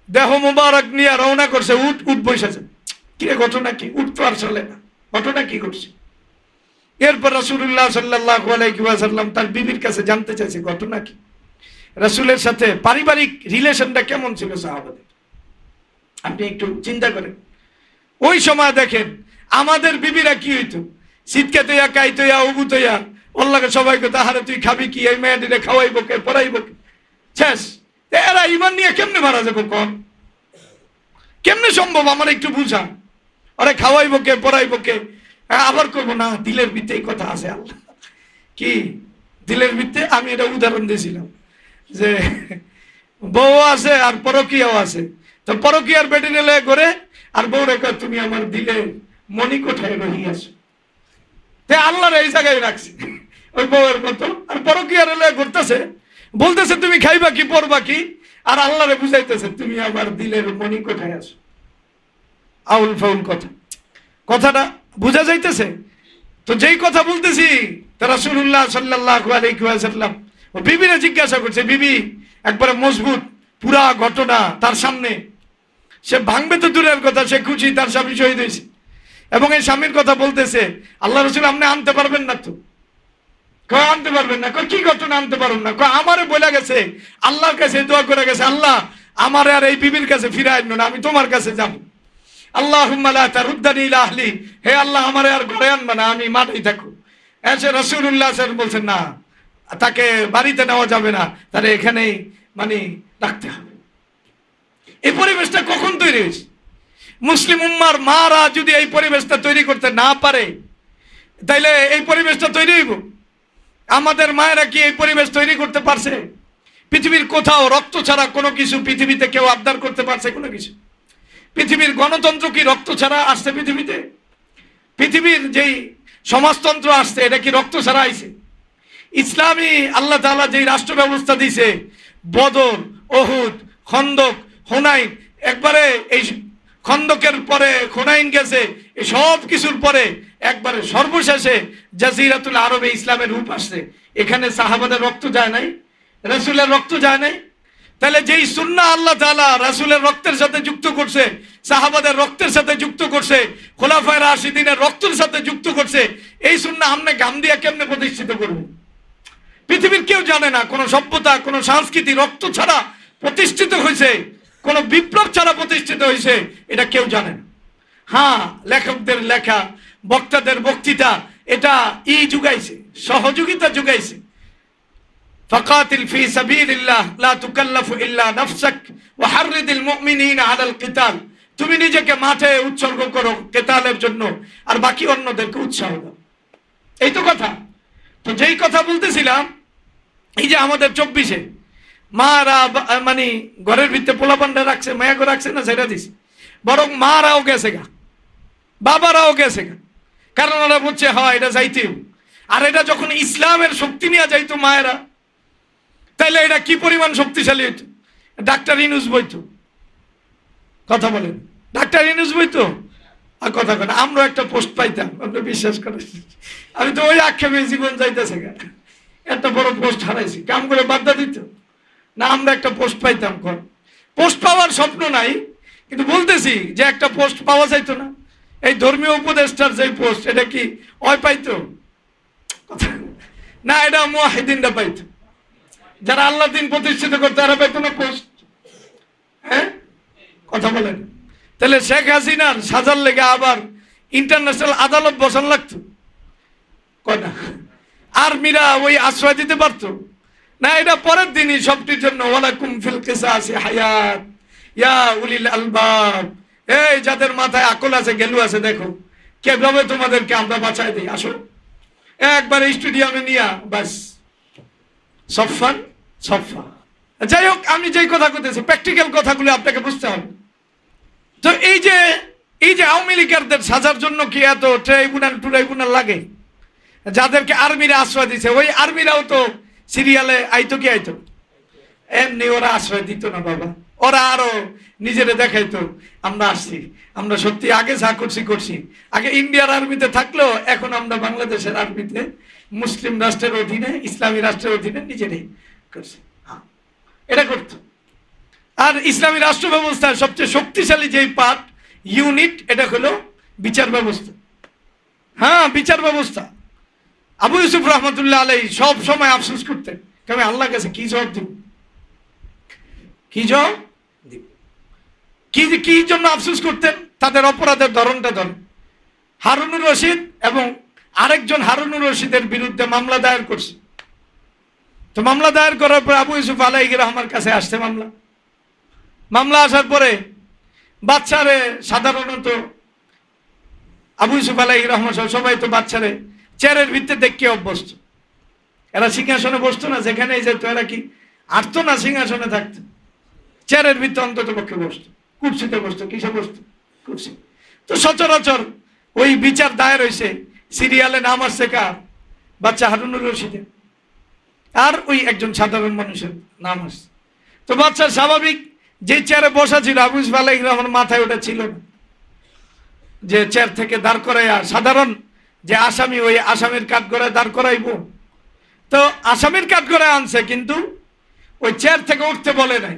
দেহ মুবারক নিয়ে রওনা করছে, উট উট বসেছে। কি ঘটনা কি? উট তো আর চলে না, ঘটনা কি করছে? এরপর রাসূলুল্লাহ সাল্লাল্লাহু আলাইহি ওয়াসাল্লাম তার বিবির কাছে জানতে চাইছে ঘটনা কি, রাসূলের সাথে পারিবারিক রিলেশনটা কেমন ছিল সাহাবাদের। আপনি একটু চিন্তা করেন, ওই সময় দেখেন আমাদের বিবিরা কি হইতো, শীতকে তৈয়া কাই তৈয়া উবু তৈয়া অল্লাহকে সবাইকে তাহারে তুই খাবি কি, এই মেয়েটিরে খাওয়াইবো কে, পড়াইবো কে, শেষ। এরা ইমান নিয়ে কেমনে মারা যাবো কন? কেমনে সম্ভব? আমার একটু বুঝা। আরে খাওয়াইবো কে, পড়াইবো কে? আবার করবো না, দিলের ভিত্তে এই কথা আছে। আল্লাহ কি দিলের ভিত্তে? আমি এটা উদাহরণ দিয়েছিলাম যে বউ আছে আর পরকীয়াও আছে, তো পরকীয়ার বেটি নিলে করে আর বউ রেখা তুমি আমার দিলে মনি কোঠায় রহিয়াছো, আল্লাহর এই জায়গায় রাখছে ওই বউয়ের মতো। আর পরকীয়ার এলে ঘুরতেছে, বলতেছে তুমি খাইবা কি, পড়বা কি, আর আল্লাহরে বুঝাইতেছে তুমি আমার দিলের মনি কোঠায় আছো। আউল ফাউল কথা, কথাটা বুঝা যাইতেছে তো? যেই কথা বলতেছি তা রাসূলুল্লাহ সাল্লাল্লাহু আলাইহি ওয়াসাল্লাম ও বিবিরে জিজ্ঞাসা করছে, বিবি একবারে মজবুত পুরা ঘটনা তার সামনে, সে ভাঙবে তো দূরের কথা, সে খুশি তার স্বামী শহীদ হয়েছে। এবং এই স্বামীর কথা বলতেছে, আল্লাহ রাসূল আপনি আনতে পারবেন না তো? কয় আনতে পারবেন না? কয় কি ঘটনা আনতে পারবেন না? কয় আমারে বলে গেছে, আল্লাহর কাছে দোয়া করে গেছে, আল্লাহ আমারে আর এই বিবির কাছে ফিরায় না, আমি তোমার কাছে যাব। আল্লাহুম্মা লা তারুদ্দানি ইলা আহলি, হে আল্লাহ আমারে আর ঘরে আনবা না, আমি মাঠেই থাকো। এসে রাসূলুল্লাহ সাল্লাল্লাহু আলাইহি ওয়াসাল্লাম বলছেন না, তাকে বাড়িতে নেওয়া যাবে না, তারে এখানেই মানে রাখতে হবে। এই পরিবেশটা কখন তৈরি হয়েছে? মুসলিম উম্মার মারা যদি এই পরিবেশটা তৈরি করতে না পারে, তাইলে এই পরিবেশটা তৈরি হইব? আমাদের মায়েরা কি এই পরিবেশ তৈরি করতে পারছে? পৃথিবীর কোথাও রক্ত ছাড়া কোনো কিছু পৃথিবীতে কেউ আবদার করতে পারছে? কোনো কিছু? পৃথিবীর গণতন্ত্র কি রক্ত ছাড়া আসছে পৃথিবীতে? পৃথিবীর যেই সমাজতন্ত্র আসছে এটা কি রক্ত ছাড়া আইছে? ইসলামী আল্লাহ তাআলা যেই রাষ্ট্র ব্যবস্থা দিছে, বদর, উহুদ, খন্দক, হুনাইন, একবারে এই খন্দকের পরে হুনাইন গেছে, এই সব কিছুর পরে একবারে সর্বশেষে জাজিরাতুল আরবে ইসলামের রূপ আসছে। এখানে সাহাবাদের রক্ত যায় নাই, রাসূলের রক্ত যায় নাই। তাহলে যেই সুন্নাহ আল্লাহ তাআলা রাসূলের রক্তের সাথে যুক্ত করছে, সাহাবাদের রক্তের সাথে যুক্ত করছে, খোলাফায়ে রাশিদিনের রক্তের সাথে যুক্ত করছে, এই সুন্নাহ আপনি গাম দিয়া কেমনে প্রতিষ্ঠিত করবেন? পৃথিবীর কেউ জানে না কোন সভ্যতা, কোন সংস্কৃতি রক্ত ছাড়া প্রতিষ্ঠিত হয়েছে, কোন বিপ্লব ছাড়া প্রতিষ্ঠিত হয়েছে, এটা কেউ জানে না। হ্যাঁ, লেখকদের লেখা, বক্তাদের বক্তৃতা এটা যুগাইছে, সহযোগিতা যুগাইছে। ফাকাতিল ফি সাবিলিল্লাহ লা তুকাল্লাফু ইল্লা নাফসাক ওয়া হাররিদিল মুমিনিনা আলাল কিতাল, তুমি নিজেকে মাঠে উৎসর্গ করো কিতালের জন্য, আর বাকি অন্যদেরকে উৎসাহ দাও। এই তো কথা। তো যেই কথা বলতেছিলাম, এই যে আমাদের 24-এ মারা মানে ঘরের ভিতরে পোলাপান্ডা রাখছে, মায়াকে রাখছে না, সেটা দিছে, বরং মারাও গেছে গা, বাবারাও গেছে গা, কারণ ওরা বলছে হয় এটা যাইতেও। আর এটা যখন ইসলামের শক্তি নিয়ে যাইতো মায়েরা, তাইলে এটা কি পরিমাণ শক্তিশালী হইতো? ডাক্তার ইউনূস বইতো, কথা বলেন, ডাক্তার ইউনূস বইতো আর কথা বলেন। আমরা একটা পোস্ট পাইতাম, আপনি বিশ্বাস করেন, আমি তো ওই আক্ষেপে জীবন যাইতেছে গা, এত বড় পোস্ট হারাইছি, কাম করে বাধ্যা দিত না, আমরা একটা পোস্ট পাইতাম। কোন পোস্ট পাওয়ার স্বপ্ন নাই, কিন্তু বলতেছি যে একটা পোস্ট পাওয়া যাইতো না। এই ধর্মীয় উপদেষ্টার যে পোস্ট, এটা কি ওই পাইতো না? এটা মুয়াহিদিনরা পাইতো, যারা আল্লাহ দিন প্রতিষ্ঠিত করতে, তারা পাইতো না পোস্ট। হ্যাঁ, কথা বলেন। তাহলে শেখ হাসিনার সাজার লেগে আবার ইন্টারন্যাশনাল আদালত বসান লাগতো কয়টা? আর্মিরা ওই আশ্রয় দিতে পারতো না? এটা পরের দিনই সবটির জন্য ওয়ালাকুম ফিল কিসাসি হায়াত ইয়া উলিল আলবাব, এই যাদের মাথায় আকল আছে, গেলু আছে, দেখো কিভাবে তোমাদেরকে আমরা বাঁচাই দিই। আসো একবার স্টেডিয়ামে নিয়া, বাস সফান সফা, যাই হোক, আমি যেই কথা বলতেছি প্র্যাকটিক্যাল কথাগুলো আপনাকে বুঝতে হবে। তো এই যে আওয়ামী লীগারদের সাজার জন্য কি এত ট্রাইব্যুনাল লাগে? যাদেরকে আর্মিরা আশ্রয় দিছে, ওই আর্মিরাও তো সিরিয়ালে আইতো কি আইতো? এমনি ওরা আশ্রয় দিত না বাবা, ওরা আরো নিজেরে দেখাইতো আমরা আসছি, আমরা সত্যি আগে যা করছি। আগে ইন্ডিয়ার আর্মিতে থাকলেও এখন আমরা বাংলাদেশের আর্মিতে মুসলিম রাষ্ট্রের অধীনে, ইসলামী রাষ্ট্রের অধীনে নিজেরাই করছি। এটা করত। আর ইসলামী রাষ্ট্র ব্যবস্থার সবচেয়ে শক্তিশালী যেই পার্ট, ইউনিট, এটা হলো বিচার ব্যবস্থা। হ্যাঁ, বিচার ব্যবস্থা। আবু ইউসুফ রহমতুল্লাহ আলাইহি সব সময় আফসোস করতেন, আমি আল্লাহর কাছে কি জবাব দিব, কি জবাব দিব, কি জন্য আফসোস করতেন? তাদের অপরাধের ধরনটা ধরেন। হারুনুর রশিদ এবং আরেকজন হারুনুর রশিদের বিরুদ্ধে মামলা দায়ের করছে। তো মামলা দায়ের করার পর আবু ইউসুফ আলাইহির রহমার কাছে আসছে মামলা আসার পরে বাচ্চারে সাধারণত আবু ইউসুফ আলাইহির রহমান সবাই তো বাচ্চারে চেয়ারের ভিত্তিতে দেখে অভ্যস্ত। এরা সিংহাসনে বসতো না, যেখানে যেত এরা কি আটতো না, সিংহাসনে থাকতো, চেয়ারের ভিত্তি অন্তত পক্ষে বসতো, কুর্সিতে বসতো। কিসে বসতো? কুর্সি। তো সচরাচর ওই বিচার দায়ের হয়েছে, সিরিয়ালে নাম আসছে কার? বাচ্চা হারুনুর রশিদের, আর ওই একজন সাধারণ মানুষের নাম আসছে। তো বাচ্চা স্বাভাবিক যে চেয়ারে বসা ছিল, আবু ইউসুফ আলাইহির রহমান মাথায় ওটা ছিল না যে চেয়ার থেকে দাঁড় করাই সাধারণ যে আসামি, ওই আসামির কাঠগড়ায় দাঁড় করাইব। তো আসামির কাঠগড়ায় আনছে, কিন্তু ওই চেয়ার থেকে উঠতে বলে নাই।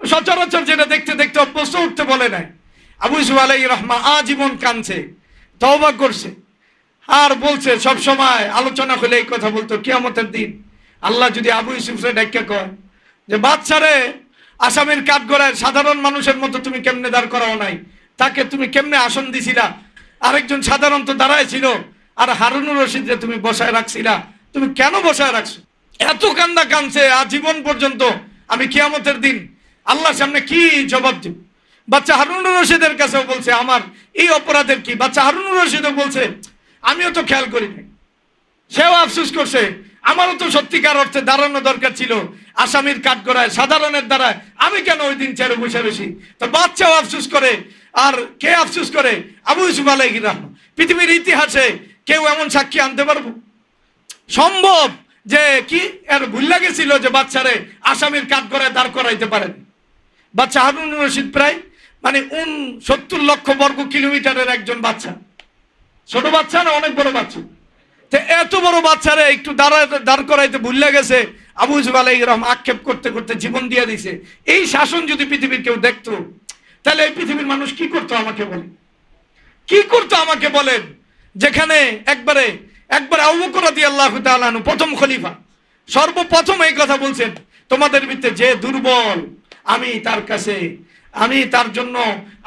সচরাচর যেটা দেখতে অভ্যস্ত, উঠতে বলে নাই। আবু ইউসুফ আলাইহির রহমান আজীবন কাঁদছে, তওবা করছে, আর বলছে সব সময় আলোচনা হলে এই কথা বলতো, কিয়ামতের দিন আল্লাহ যদি আবু ইউসুফরে ডাক্কা কয় যে বাচ্চারে আসামির কাঠগড়ায় সাধারণ মানুষের মতো তুমি কেমনে দাঁড় করাও নাই, তাকে তুমি কেমনে আসন দিছিলা, আরেকজন সাধারণ তো দাঁড়ায় ছিল, আর হারুনুর রশিদরে তুমি বসায় রাখছিলা, তুমি কেন বসায় রাখছো? এত কান্দা কাঁদছে আজীবন পর্যন্ত। আমি কিয়ামতের দিন আল্লাহর সামনে কি জবাব দিব? বাচ্চা হারুনুর রশিদের কাছেও বলছে আমার এই অপরাধের কি? বাচ্চা হারুনুর রশিদও বলছে আমিও তো খেয়াল করি নাই। সেও আফসোস করছে, আমারও তো সত্যিকার অর্থে দাঁড়ানো দরকার ছিল আসামির কাঠগড়ায়, সাধারণের দ্বারায়, আমি কেন ওই দিন চেয়ারে বসে রয়েছি? তো বাচ্চাও আফসোস করে, আর কে আফসোস করে? আবু ইউসুফ আলাইহির রহমান। পৃথিবীর ইতিহাসে কেউ এমন সাক্ষী আনতে পারবো? সম্ভব যে কি এর ভুল গেছিল যে বাচ্চারে আসামির কাঠগড়ায় দাঁড় করাইতে পারেন? বাচ্চা হারুনুর রশিদ প্রায় 70 লক্ষ বর্গ কিলোমিটারের একজন বাচ্চা, ছোট বাচ্চা না, অনেক বড় বাচ্চা। এত বড় বাচ্চারে একটু দাঁড় করাইতে ভুল গেছে। আবু ইউসুফ আলাইহির রহমান আক্ষেপ করতে করতে জীবন দিয়ে দিছে। এই শাসন যদি পৃথিবীর কেউ দেখতো, তাহলে এই পৃথিবীর মানুষ কি করতো আমাকে বলেন? কি করতো আমাকে বলেন? যেখানে একবারে আবু বকর রাদিয়াল্লাহু তাআলা আনহু প্রথম খলিফা, সর্বপ্রথম এই কথা বলছেন, তোমাদের ভিতরে যে দুর্বল আমি তার জন্য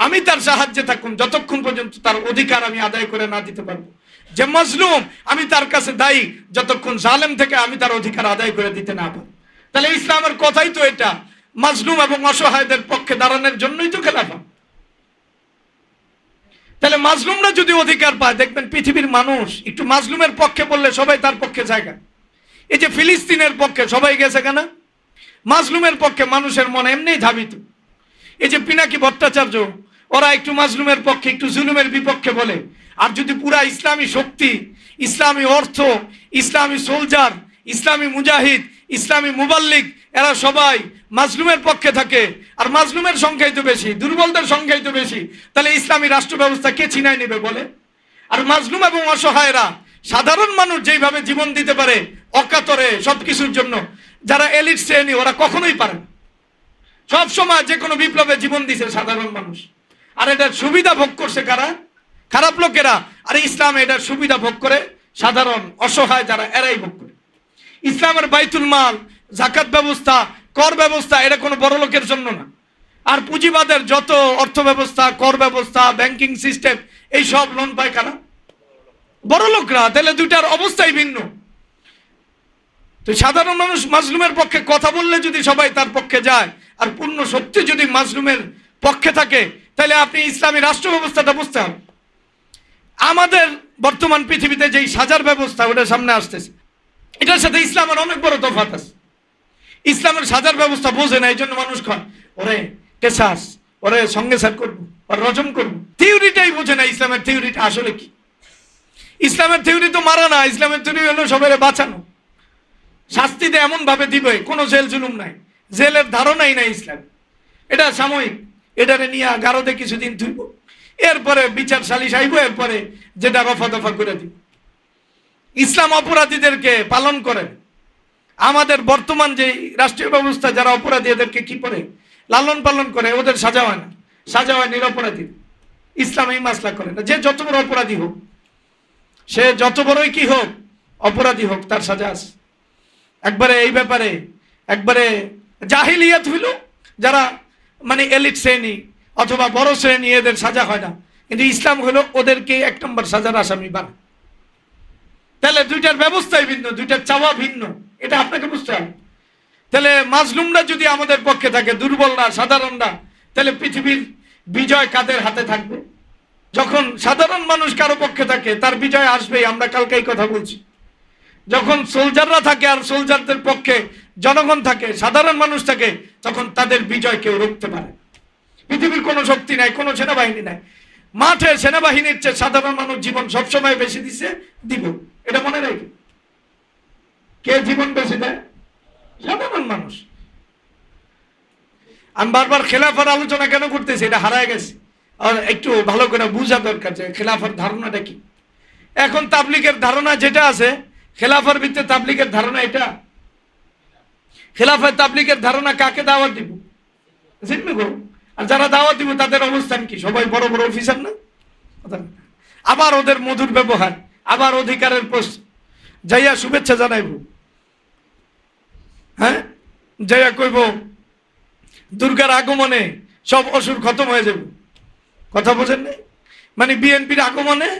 আমি তার সাহায্যে থাকুন যতক্ষণ পর্যন্ত তার অধিকার আমি আদায় করে না দিতে পারবো। যে মজলুম আমি তার কাছে দায়ী যতক্ষণ জালেম থেকে আমি তার অধিকার আদায় করে দিতে না পারি। তাহলে ইসলামের কথাই তো এটা, মজলুম এবং অসহায়দের পক্ষে দাঁড়ানোর জন্যই তো খেলাফত। তাহলে মাজলুমরা যদি অধিকার পায়, দেখবেন পৃথিবীর মানুষ একটু মাজলুমের পক্ষে বললে সবাই তার পক্ষে জায়গা। এই যে ফিলিস্তিনের পক্ষে সবাই গেছে কেন? মাজলুমের পক্ষে মানুষের মনে এমনিই ধাবিত। এই যে পিনাকি ভট্টাচার্য, ওরা একটু মাজলুমের পক্ষে, একটু জুলুমের বিপক্ষে বলে। আর যদি পুরা ইসলামী শক্তি, ইসলামী অর্থ, ইসলামী সোলজার, ইসলামী মুজাহিদ, ইসলামী মুবাল্লিগ, এরা সবাই মাজলুমের পক্ষে থাকে, আর মাজলুমের সংখ্যাই তো বেশি, দুর্বলদের সংখ্যাই তো বেশি, তাহলে ইসলামী রাষ্ট্র ব্যবস্থা কে ছিনাই নেবে বলে? আর মাজলুম এবং অসহায়রা, সাধারণ মানুষ যেইভাবে জীবন দিতে পারে অকাতরে সবকিছুর জন্য, যারা এলিট শ্রেণী ওরা কখনোই পারে না। সব সময় যে কোনো বিপ্লবে জীবন দিছে সাধারণ মানুষ, আর এটার সুবিধা ভোগ করছে কারা? খারাপ লোকেরা। আর ইসলামে এটার সুবিধা ভোগ করে সাধারণ অসহায় যারা, এরাই ভোগ করে। ইসলামের বাইতুল মাল, জাকাত ব্যবস্থা, কর ব্যবস্থা, এটা কোনো বড় লোকের জন্য না। আর পুঁজিবাদের যত অর্থ ব্যবস্থা, কর ব্যবস্থা, ব্যাংকিং সিস্টেম, এই সব লোন পায় কারা? বড় লোকরা। তাহলে দুইটার অবস্থাই ভিন্ন। তো সাধারণ মানুষ মাজলুমের পক্ষে কথা বললে যদি সবাই তার পক্ষে যায়, আর পূর্ণ সত্যি যদি মাজলুমের পক্ষে থাকে, তাহলে আপনি ইসলামী রাষ্ট্র ব্যবস্থাটা বুঝতে হবে। আমাদের বর্তমান পৃথিবীতে যেই সাজার ব্যবস্থা ওটা সামনে আসতেছে, এটার সাথে ইসলামের অনেক বড় তফাৎ আছে। ইসলামের সাজার ব্যবস্থা বোঝে না, এই জন্য মানুষ কয় ওরে কেসাস, ওরে সঙ্গে সার করবো, ওর রজম করবো। থিওরিটাই বোঝে না ইসলামের থিওরিটা আসলে কি। ইসলামের থিওরি তো মারা না, ইসলামের থিওরি হলো সবাই বাঁচানো। শাস্তিতে এমন ভাবে দিবে, কোনো জেল জুলুম নাই, জেলের ধারণাই নাই ইসলাম। এটা সাময়িক, এটারে নিয়ে গারদে কিছুদিন থুইব, এরপরে বিচার সালিশ আইব, এরপরে যেটা রফা দফা করে দিব। ইসলাম অপরাধীদেরকে পালন করে। আমাদের বর্তমান যে রাষ্ট্রীয় ব্যবস্থা যারা অপরাধী এদেরকে কি করে লালন পালন করে, ওদের সাজা হয় না, সাজা হয় নিরপরাধী। ইসলাম এই মাসলা করে না, যে যত বড় অপরাধী হোক, সে যত বড়ই কি হোক অপরাধী হোক, তার সাজা আছে। একবারে এই ব্যাপারে একবারে জাহিলিয়াত হইল, যারা মানে এলিট শ্রেণী অথবা বড় শ্রেণী, এদের সাজা হয় না। কিন্তু ইসলাম হলো ওদেরকে 1 নম্বর সাজার আসামি বানায়। তাহলে দুইটার ব্যবস্থাই ভিন্ন, দুইটার চাওয়া ভিন্ন, এটা আপনাকে বুঝতে হবে। তাহলে মাজলুমরা যদি আমাদের পক্ষে থাকে, দুর্বলরা সাধারণরা, তাহলে পৃথিবীর বিজয় কাদের হাতে থাকবে? যখন সাধারণ মানুষ কারো পক্ষে থাকে তার বিজয় আসবেই। আমরা কালকে এই কথা বলছি। যখন সোলজাররা থাকে আর সোলজারদের পক্ষে জনগণ থাকে, সাধারণ মানুষ থাকে, তখন তাদের বিজয় কেউ রুখতে পারে। পৃথিবীর কোনো শক্তি নাই, কোনো সেনাবাহিনী নাই। মাঠে সেনাবাহিনীর চেয়ে সাধারণ মানুষ জীবন সবসময় বেশি দিছে, দিব, এটা মনে রাখি। কে জীবন বেশি দেয়? সাধারণ মানুষ। আমি বারবার খেলাফার আলোচনা কেন করতেছি, এটা হারায় গেছে, আর একটু ভালো করে বোঝা দরকার যে খেলাফার ধারণাটা কি। এখন তাবলিগের ধারণা যেটা আছে, খেলাফার ভিত্তিতে তাবলিগের ধারণা এটা। খেলাফার তাবলিগের ধারণা কাকে দাওয়াত দিব? জিম্মি গো। আর যারা দাওয়াত দিব তাদের অবস্থান কি? সবাই বড় বড় অফিসার না? আবার ওদের মধুর ব্যবহার, আবার অধিকারের প্রশ্ন, যাইয়া শুভেচ্ছা জানাইব, হ্যাঁ, যাইয়া কইব দুর্গার আগমনে সব অসুর খতম হয়ে যাবে। কথা বোঝেন নাই? মানে বিএনপির আগমনে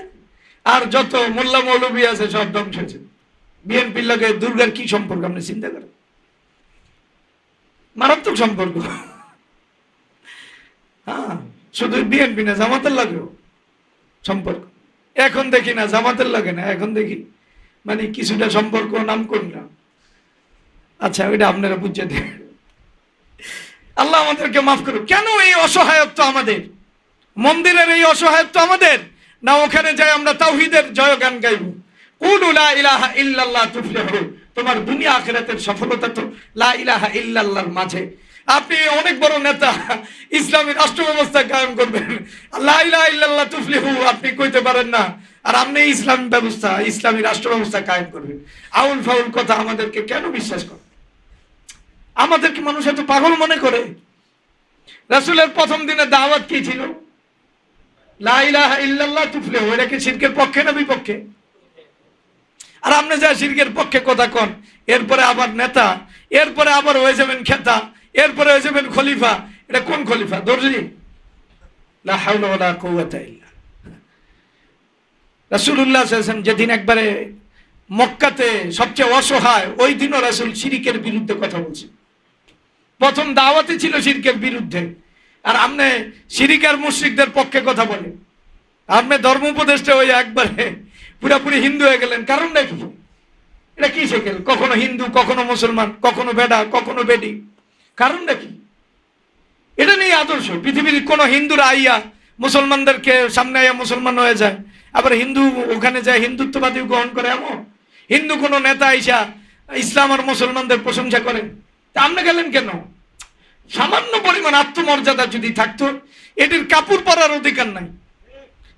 আর যত মোল্লা মৌলবী আছে সব ধ্বংস হয়েছে। বিএনপির লগে দুর্গার কি সম্পর্ক আপনি চিন্তা করেন? মারাত্মক সম্পর্ক। হ্যাঁ, শুধু বিএনপি না, জামাতের লাগেও সম্পর্ক। এখন দেখি না জামাতের লাগে না, এখন দেখি মানে কিছুটা সম্পর্ক নাম করলাম। আচ্ছা, ওইটা আপনারা বুঝে দেন। আল্লাহ আমাদেরকে মাফ করুক। কেন এই অসহায়ত্ব আমাদের? মন্দিরের এই অসহায়ত্ব আমাদের না? ওখানে যাই আমরা তাওহীদের জয়গান গাইব, কুলু লা ইলাহা ইল্লাল্লাহ তুফলিহু। তোমার দুনিয়া আখিরাতের সফলতা তো লা ইলাহা ইল্লাল্লাহর মাঝে। আপনি অনেক বড় নেতা, ইসলামী রাষ্ট্র ব্যবস্থা কায়েম করবেন, লা ইলাহা ইল্লাল্লাহ তুফলিহু আপনি কইতে পারেন না, আর আপনি ইসলামী ব্যবস্থা, ইসলামী রাষ্ট্র ব্যবস্থা কায়েম করবেন। আউল ফাউল কথা আমাদেরকে কেন বিশ্বাস করে? আমাদেরকে মানুষ এত পাগল মনে করে। রাসূলের প্রথম দিনের দাওয়াত কি ছিল? লা ইলাহা ইল্লাল্লাহ তুফলিহু। এটা কি শিরকের পক্ষে না বিপক্ষে? আর আপনি যা শিরকের পক্ষে কথা কন, এরপরে আবার নেতা, এরপরে আবার হয়ে যাবেন খেতা, এরপরে হয়ে যাবেন খলিফা। এটা কোন খলিফা? দর্জি? লা হাওলা ওয়ালা কুওয়াতা ইল্লা। রাসূলুল্লাহ সাল্লাল্লাহু আলাইহি ওয়াসাল্লাম যেদিন একবারে মক্কাতে সবচেয়ে অসহায়, ওই দিনও রাসূল শিরকের বিরুদ্ধে কথা বলছেন। প্রথম দাওয়াতে ছিল শিরকের বিরুদ্ধে, আর আপনি শিরক আর মুশরিকদের পক্ষে কথা বলেন। আপনি ধর্ম উপদেষ্টা হয়ে একবারে পুরাপুরি হিন্দু হয়ে গেলেন। কারণটা কি? এটা কি শেখেন? কখনো হিন্দু, কখনো মুসলমান, কখনো বেডা, কখনো বেডি। কারণটা কি? এটা নেই আদর্শ। পৃথিবীর কোন হিন্দুরা আইয়া মুসলমানদেরকে সামনে আইয়া মুসলমান হয়ে যায়, আবার হিন্দু ওখানে যায় হিন্দুত্ববাদী গ্রহণ করে। এমন হিন্দু কোন নেতা আইসা ইসলাম আর মুসলমানদের প্রশংসা করেন, তা আপনি গেলেন কেন? সামান্য পরিমাণ আত্মমর্যাদা যদি থাকতো, এটির কাপড় পরার অধিকার নাই।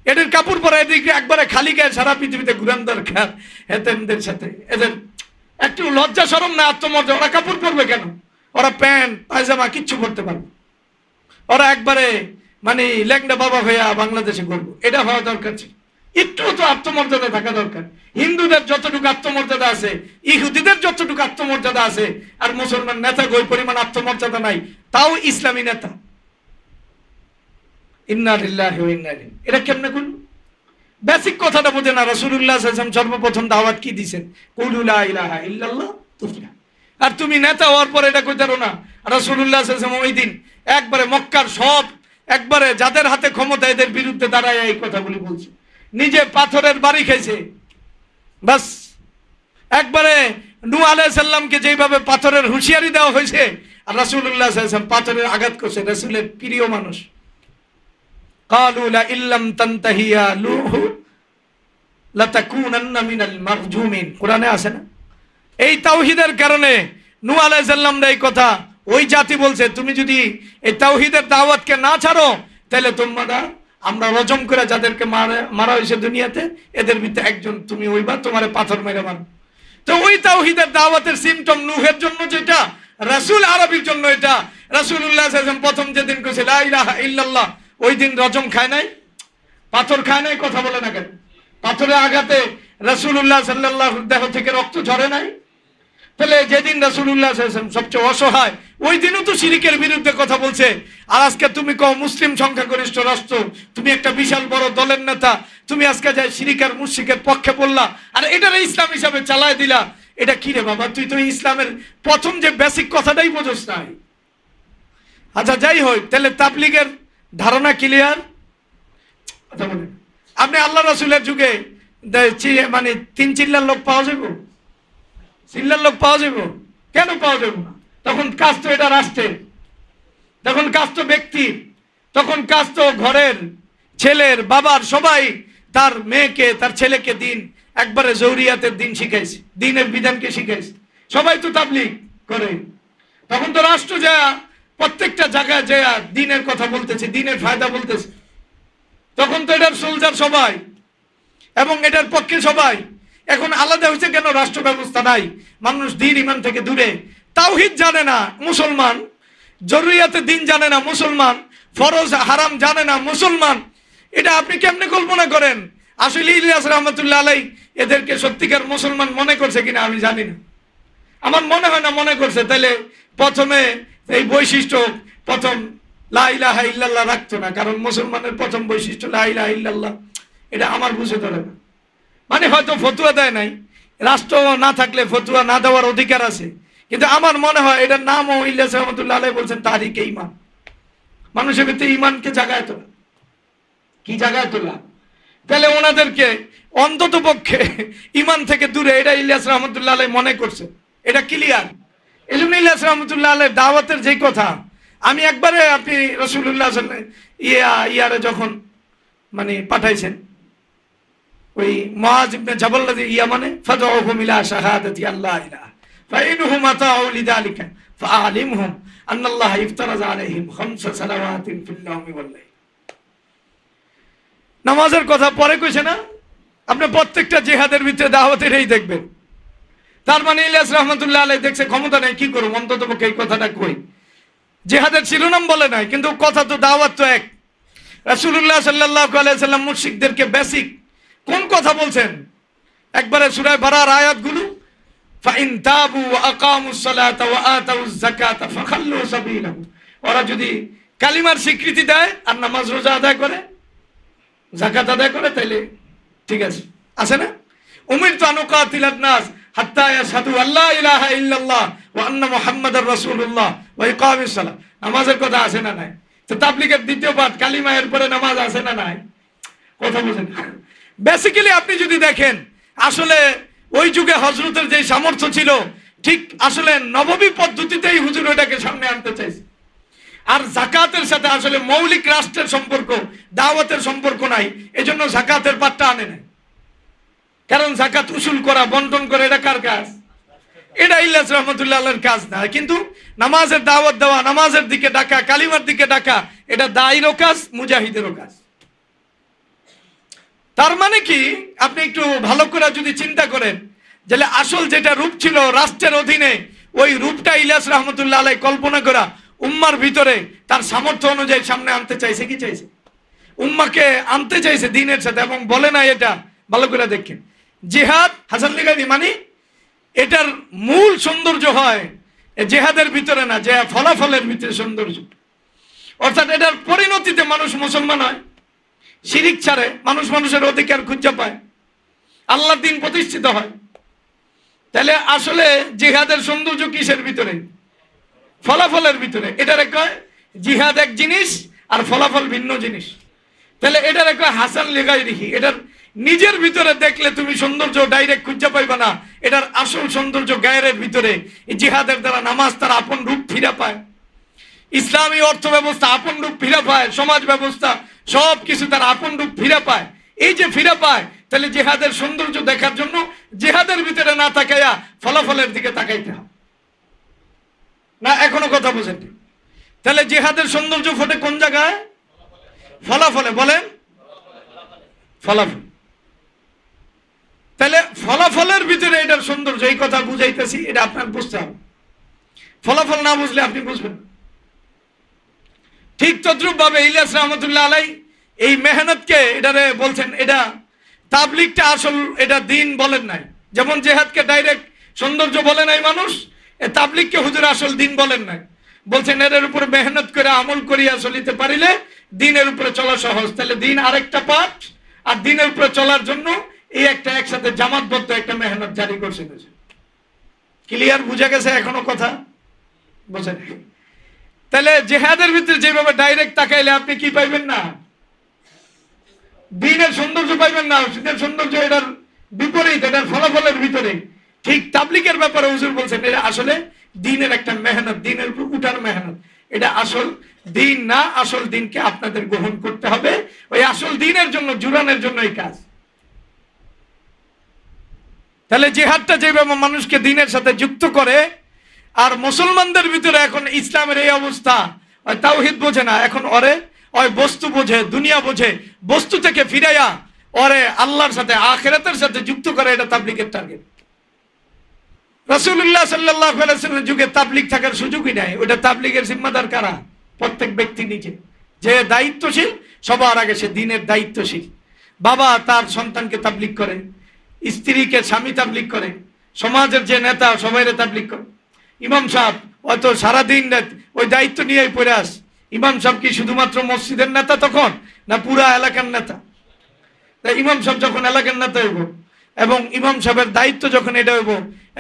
এদের কাপড় পরা, এদিকে একবারে খালি গায়ে সারা পৃথিবীতে ঘুরান দরকার হেতেনদের সাথে। এদের একটু লজ্জা শরম না, আত্মমর্যাদা। ওরা কাপড় পরবে কেন? ওরা প্যান্ট পায়জামা কিচ্ছু পরতে পারবে। ওরা একবারে মানে ল্যাংডা বাবা হইয়া বাংলাদেশে করবো, এটা হওয়া দরকার ছিল। একটু তো আত্মমর্যাদা থাকা দরকার। হিন্দুদের যতটুকু আত্মমর্যাদা আছে, ইহুদিদের যতটুকু আত্মমর্যাদা আছে, আর মুসলমান নেতা ওই পরিমাণ আত্মমর্যাদা নাই, তাও ইসলামী নেতা। ইন্না লিল্লাহি ওয়া ইন্না ইলাইহি। এটা কেমনে করল? বেসিক কথাটা বোঝে না। রাসূলুল্লাহ সাল্লাল্লাহু আলাইহি ওয়াসাল্লাম সর্বপ্রথম দাওয়াত কি দিবেন? কুলু লা ইলাহা ইল্লাল্লাহ তুফলিহু। আর তুমি নেতা হওয়ার পর এটা কইতারো না। রাসূলুল্লাহ সাল্লাল্লাহু আলাইহি ওয়াসাল্লাম ওই দিন একবারে মক্কার সব একবারে যাদের হাতে ক্ষমতা, এদের বিরুদ্ধে দাঁড়ায় এই কথাগুলি বলছে। নিজে পাথরের বাড়ি খাইছে, বাস একবারে নূহ আলাইহিস সালামকে যেভাবে পাথরের হুঁশিয়ারি দেওয়া হয়েছে, আর রাসূলুল্লাহ সাল্লাল্লাহু আলাইহি ওয়াসাল্লাম পাথরের আঘাত করছে, রাসূলের প্রিয় মানুষ। ক্বালু লা ইল্লাম তানতাহি ইয়া নূহ লাতাকুনান্না মিনাল মারজুমিন, কোরআনে আছে না? এই তাওহীদের কারণে নূহ আলাইহিস সালাম এই কথা ওই জাতি বলছে, তুমি যদি এই তাওহীদের দাওয়াতকে না ছাড়ো তাহলে তোমরা আমরা রজম করে যাদেরকে মারা হয়েছে দুনিয়াতে, এদের ভিতরে একজন তুমি হইবা, তোমারে পাথর মেরে মারো। তো ওই তাওহীদের দাওয়াতের সিম্পটম নূহের জন্য যেটা, রাসূল আরবীর জন্য এটা। রাসূলুল্লাহ সাল্লাল্লাহু আলাইহি ওয়াসাল্লাম প্রথম যেদিন কইছে লা ইলাহা ইল্লাল্লাহ, ওই দিন রজম খায় নাই, পাথর খায় নাই, কথা বলে না কেন? পাথরের আঘাতে রাসূলুল্লাহ সাল্লাল্লাহু দেহ থেকে রক্ত ঝরে নাই? তাহলে যেদিন রাসূলুল্লাহ সাল্লাল্লাহু আলাইহি ওয়াসাল্লাম সবচেয়ে অসহায়, ওই দিনও তো শিরকের বিরুদ্ধে কথা বলছে। আর আজকে তুমি কও মুসলিম সংখ্যাগরিষ্ঠ রাষ্ট্র, তুমি একটা বিশাল বড় দলের নেতা, তুমি আজকে যাই শিরকের মুশরিকের পক্ষে বললা, আর এটারে ইসলাম হিসাবে চালায় দিলা। এটা কি রে বাবা, তুই তো ইসলামের প্রথম যে বেসিক কথাটাই বোঝস নাই। আচ্ছা যাই হোক, তাহলে তাবলীগের ধারণা ক্লিয়ার? কথা বলেন, আপনি আল্লাহ রাসূলের যুগে মানে 3 চিল্লার লোক পাওয়া যাবে? চিল্লার লোক পাওয়া যাবে? কেন পাওয়া যাবে না? তখন কাজ তো এটা রাষ্ট্রের, তখন কাজ তো ব্যক্তির, তখন কাজ তো ঘরের, ছেলের, বাবার, সবাই তার মেয়েকে তার ছেলেকে দিন একবারে জৌরিয়াতের দিন শিখাইছে, দিনের বিধানকে শিখাইছে, সবাই তো তাবলীগ করে। তখন তো রাষ্ট্র যা প্রত্যেকটা জায়গায় যা দিনের কথা বলতেছে, দিনের ফায়দা বলতেছে। তখন তো এটার সোলজার সবাই এবং এটার পক্ষে সবাই। এখন আলাদা হয়েছে কেন? রাষ্ট্র ব্যবস্থা নাই, মানুষ দিন ইমান থেকে দূরে, তাওহীদ জানে না মুসলমান, জরুরিয়াতের দিন জানে না মুসলমান, ফরজ হারাম জানে না মুসলমান। এটা আপনি কেমনে কল্পনা করেন? আসলে ইলিয়াস রহমতুল্লাহ আলাই এদেরকে সত্যিকার মুসলমান মনে করছে কিনা আমি জানি না, আমার মনে হয় না মনে করছে। তাইলে প্রথমে এই বৈশিষ্ট্য প্রথম লা ইলাহা ইল্লাল্লাহ রাখতো না, কারণ মুসলমানের প্রথম বৈশিষ্ট্য লা ইলাহা ইল্লাল্লাহ, এটা আমার বুঝে ধরে না। মানে হয়তো ফতুয়া দেয় নাই, রাষ্ট্র না থাকলে ফতুয়া না দেওয়ার অধিকার আছে, কিন্তু আমার মনে হয় এটার নামও ইলিয়াস রহমতুল্লাহ আলাই বলছেন তাহরিকে ঈমান, মানুষের ভিতরে ঈমানকে জাগায় তোলা। কি জাগায় তোলা? তাহলে ওনাদেরকে অন্তত পক্ষে ঈমান থেকে দূরে, এটা ইলিয়াস রহমতুল্লাহ আলাই মনে করছে, এটা ক্লিয়ার। এই জন্য ইলিয়াস রহমতুল্লাহ আলাই দাওয়াতের যেই কথা, আমি একবারে আপনি রাসূলুল্লাহ ইয়ারে যখন মানে পাঠাইছেন, ওই মুআয ইবনে জাবাল ইয়ামানে, ফাদউহুম ইলা শাহাদাতি আল্লাহ ইলাহা ফাইনহুম আতাউ লিযালিকা ফাআলিমহুম আন্নাল্লাহ ইফতারাজ আলাইহিম খামসা সালাওয়াতিন ফিল ইয়াওমি ওয়াল লাইল। নামাজের কথা পরে কইছে না? আপনি প্রত্যেকটা জিহাদের ভিতরে দাওয়াতের এই দেখবেন। তার মানে ইলিয়াস রহমতুল্লাহ আলাই দেখছে ক্ষমতা নেই, কি করব, অন্তত পক্ষে এই কথাটা কই। জিহাদের শিরোনাম বলে নাই, কিন্তু কথা তো দাওয়াত তো এক। রাসূলুল্লাহ সাল্লাল্লাহু আলাইহি ওয়াসাল্লাম মুশরিকদেরকে বেসিক কোন কথা বলছেন? একবারে সূরা বারার আয়াতগুলো, ফাইন তাবু ওয়া আকামুস সালাতা ওয়া আতাউজ যাকাতা ফাখাল্লু সাবিলাহুম, ওরা যদি কালিমার স্বীকৃতি দেয় আর নামাজ রোজা আদায় করে, যাকাত আদায় করে, তাইলে ঠিক আছে। আছে না? উমিরতু আন উকাতিলান নাস হাত্তা ইয়াশহাদু আল্লা ইলাহা ইল্লাল্লাহ ওয়া আন্না মুহাম্মাদার রাসূলুল্লাহ ওয়া ইকামিস সালাহ। নামাজের কথা আছে না নাই? তো তাবলীগের দ্বিতীয় পাঠ কালিমা, এর পরে নামাজ আছে না নাই? কথা বুঝেন? বেসিক্যালি আপনি যদি দেখেন, আসলে ওই যুগে হযরতের যে সামর্থ্য ছিল, ঠিক আসলে নববী পদ্ধতিতেই হুজুর ওটাকে সামনে আনতে চাইছে। আর যাকাতের সাথে আসলে মৌলিক রাষ্ট্রের সম্পর্ক, দাওয়াতের সম্পর্ক নাই, এজন্য যাকাতের পাঠটা আনে নাই। কারণ যাকাত উসুল করা, বন্টন করা, এটা কার কাজ? এটা ইলিয়াস রহমতুল্লাহ আলাইহির কাজ না। কিন্তু নামাজের দাওয়াত দেওয়া, নামাজের দিকে ডাকা, কালিমার দিকে ডাকা, এটা দায়ীরও কাজ, মুজাহিদেরও কাজ। তার মানে কি, আপনি একটু ভালো করে যদি চিন্তা করেন, যে আসল যেটা রূপ ছিল রাষ্ট্রের অধীনে, ওই রূপটা ইলিয়াস রহমতুল্লাহ আলাই কল্পনা করা উম্মার ভিতরে তার সামর্থ্য অনুযায়ী সামনে আনতে চাইছে। কি চাইছে? উম্মাকে আনতে চাইছে দিনের সাথে, এবং বলে না, এটা ভালো করে দেখেন, জিহাদ হাসান লিগানি মানে এটার মূল সৌন্দর্য হয় জেহাদের ভিতরে না, যে ফলাফলের ভিতরে সৌন্দর্য। অর্থাৎ এটার পরিণতিতে মানুষ মুসলমান হয়, শিরিক ছাড়ে, মানুষ মানুষের অধিকার খুঁজে পায়, আল্লাহর দ্বীন প্রতিষ্ঠিত হয়। তাহলে আসলে জিহাদের সৌন্দর্য কিসের ভিতরে? ফলাফলের ভিতরে। এটারে কয় জিহাদ এক জিনিস আর ফলাফল ভিন্ন জিনিস। তাহলে এটারে কয় হাসান লিগাইরিহি। এটার নিজের ভিতরে দেখলে তুমি সৌন্দর্য ডাইরেক্ট খুঁজে পাইবা না, এটার আসল সৌন্দর্য গায়ের ভিতরে। এই জিহাদের দ্বারা নামাজ তার আপন রূপ ফিরে পায়, ইসলামী অর্থ ব্যবস্থা আপন রূপ ফিরে পায়, সমাজ ব্যবস্থা সব কিছু তার আপন রূপ ফিরে পায়। এই যে ফিরে পায়, তাহলে জিহাদের সৌন্দর্য দেখার জন্য জিহাদের ভিতরে না তাকাইয়া ফলাফলের দিকে তাকাইতে হবে না। এখনো কথা বুঝেন? তাহলে জিহাদের সৌন্দর্য ফোটে কোন জায়গায়? ফলাফলে। বলেন ফলাফল। তাহলে ফলাফলের ভিতরে এটার সৌন্দর্য, এই কথা বুঝাইতেছি, এটা আপনার বুঝতে হবে। ফলাফল না বুঝলে আপনি বুঝবেন। ঠিক তদ্রুপ ভাবে ইলিয়াস রহমতুল্লাহ আলাই এই মেহনতকে এটারে বলছেন, এটা তাবলিগটা আসল, এটা দিন বলেন নাই। যেমন জেহাদকে ডাইরেক্ট সৌন্দর্য বলে নাই মানুষ, তাবলিগকে হুজুর আসল দিন বলেন নাই। বলছেন এর উপরে মেহনত করে আমল করিয়া চলিতে পারিলে দিনের উপরে চলা সহজ। তাহলে দিন আরেকটা পাঠ, আর দিনের উপরে চলার জন্য এই একটা একসাথে জামাতবদ্ধ একটা মেহনত জারি করছে। ক্লিয়ার? বুঝা গেছে এখনো কথা? বুঝেন? তাহলে জেহাদের ভিতরে যেভাবে ডাইরেক্ট তাকাইলে আপনি কি পাইবেন না? দিনের সৌন্দর্য পাইবেন না। দিনের সৌন্দর্য এটার বিপরীত, এটার ফলাফলের ভিতরে। ঠিক তাবলিগের ব্যাপারে হুজুর বলছেন এটা আসলে দিনের একটা মেহনত, দিনের উপর উঠার মেহনত। এটা আসল দিন না, আসল দিনকে আপনাদের গ্রহণ করতে হবে। ওই আসল দিনের জন্য, জুড়ানোর জন্য এই কাজ। তাহলে জিহাদটা যেভাবে মানুষকে দিনের সাথে যুক্ত করে, আর মুসলমানদের ভিতরে এখন ইসলামের এই অবস্থা, তাওহীদ বোঝে না, এখন ওই বস্তু বোঝে, দুনিয়া বোঝে, বস্তু থেকে ফিরাইয়া ওরে আল্লাহর সাথে, আখিরাতের সাথে যুক্ত করে। এটা তাবলিগের টার্গেট। রাসূলুল্লাহ সাল্লাল্লাহু আলাইহি ওয়াসাল্লামের যুগে তাবলিগ থাকার সুযোগই নাই। ওটা তাবলিগের জিম্মাদার কারা? প্রত্যেক ব্যক্তি নিজে। যে দায়িত্বশীল, সবার আগে সে দিনের দায়িত্বশীল। বাবা তার সন্তানকে তাবলিগ করে, স্ত্রীকে স্বামী তাবলিগ করে, সমাজের যে নেতা সবাইরে তাবলিগ করে। ইমাম সাহেব হয়তো সারাদিন ওই দায়িত্ব নিয়েই পড়ে আস। ইমাম সাহেব কি শুধুমাত্র মসজিদের নেতা তখন, না পুরা এলাকার নেতা? তাই ইমাম সাহেব যখন এলাকার নেতা হইব, এবং ইমাম সাহেবের দায়িত্ব যখন এটা হইব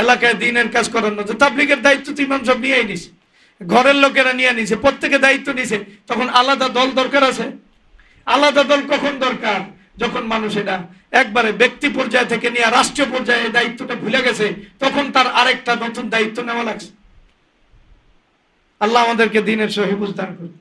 এলাকায় দিনের কাজ করানো, তো তাবলিগের দায়িত্ব তো ইমাম সাহেব নিয়েই নিছে, ঘরের লোকেরা নিয়ে নিছে, প্রত্যেকে দায়িত্ব নিছে। তখন আলাদা দল দরকার আছে? আলাদা দল কখন দরকার? যখন মানুষ এটা একবারে ব্যক্তি পর্যায় থেকে নিয়ে রাষ্ট্রীয় পর্যায়ে এই দায়িত্বটা ভুলে গেছে, তখন তার আরেকটা নতুন দায়িত্ব নেওয়া লাগছে। আল্লাহ আমাদেরকে দিনের সহি বুঝ দান করুন।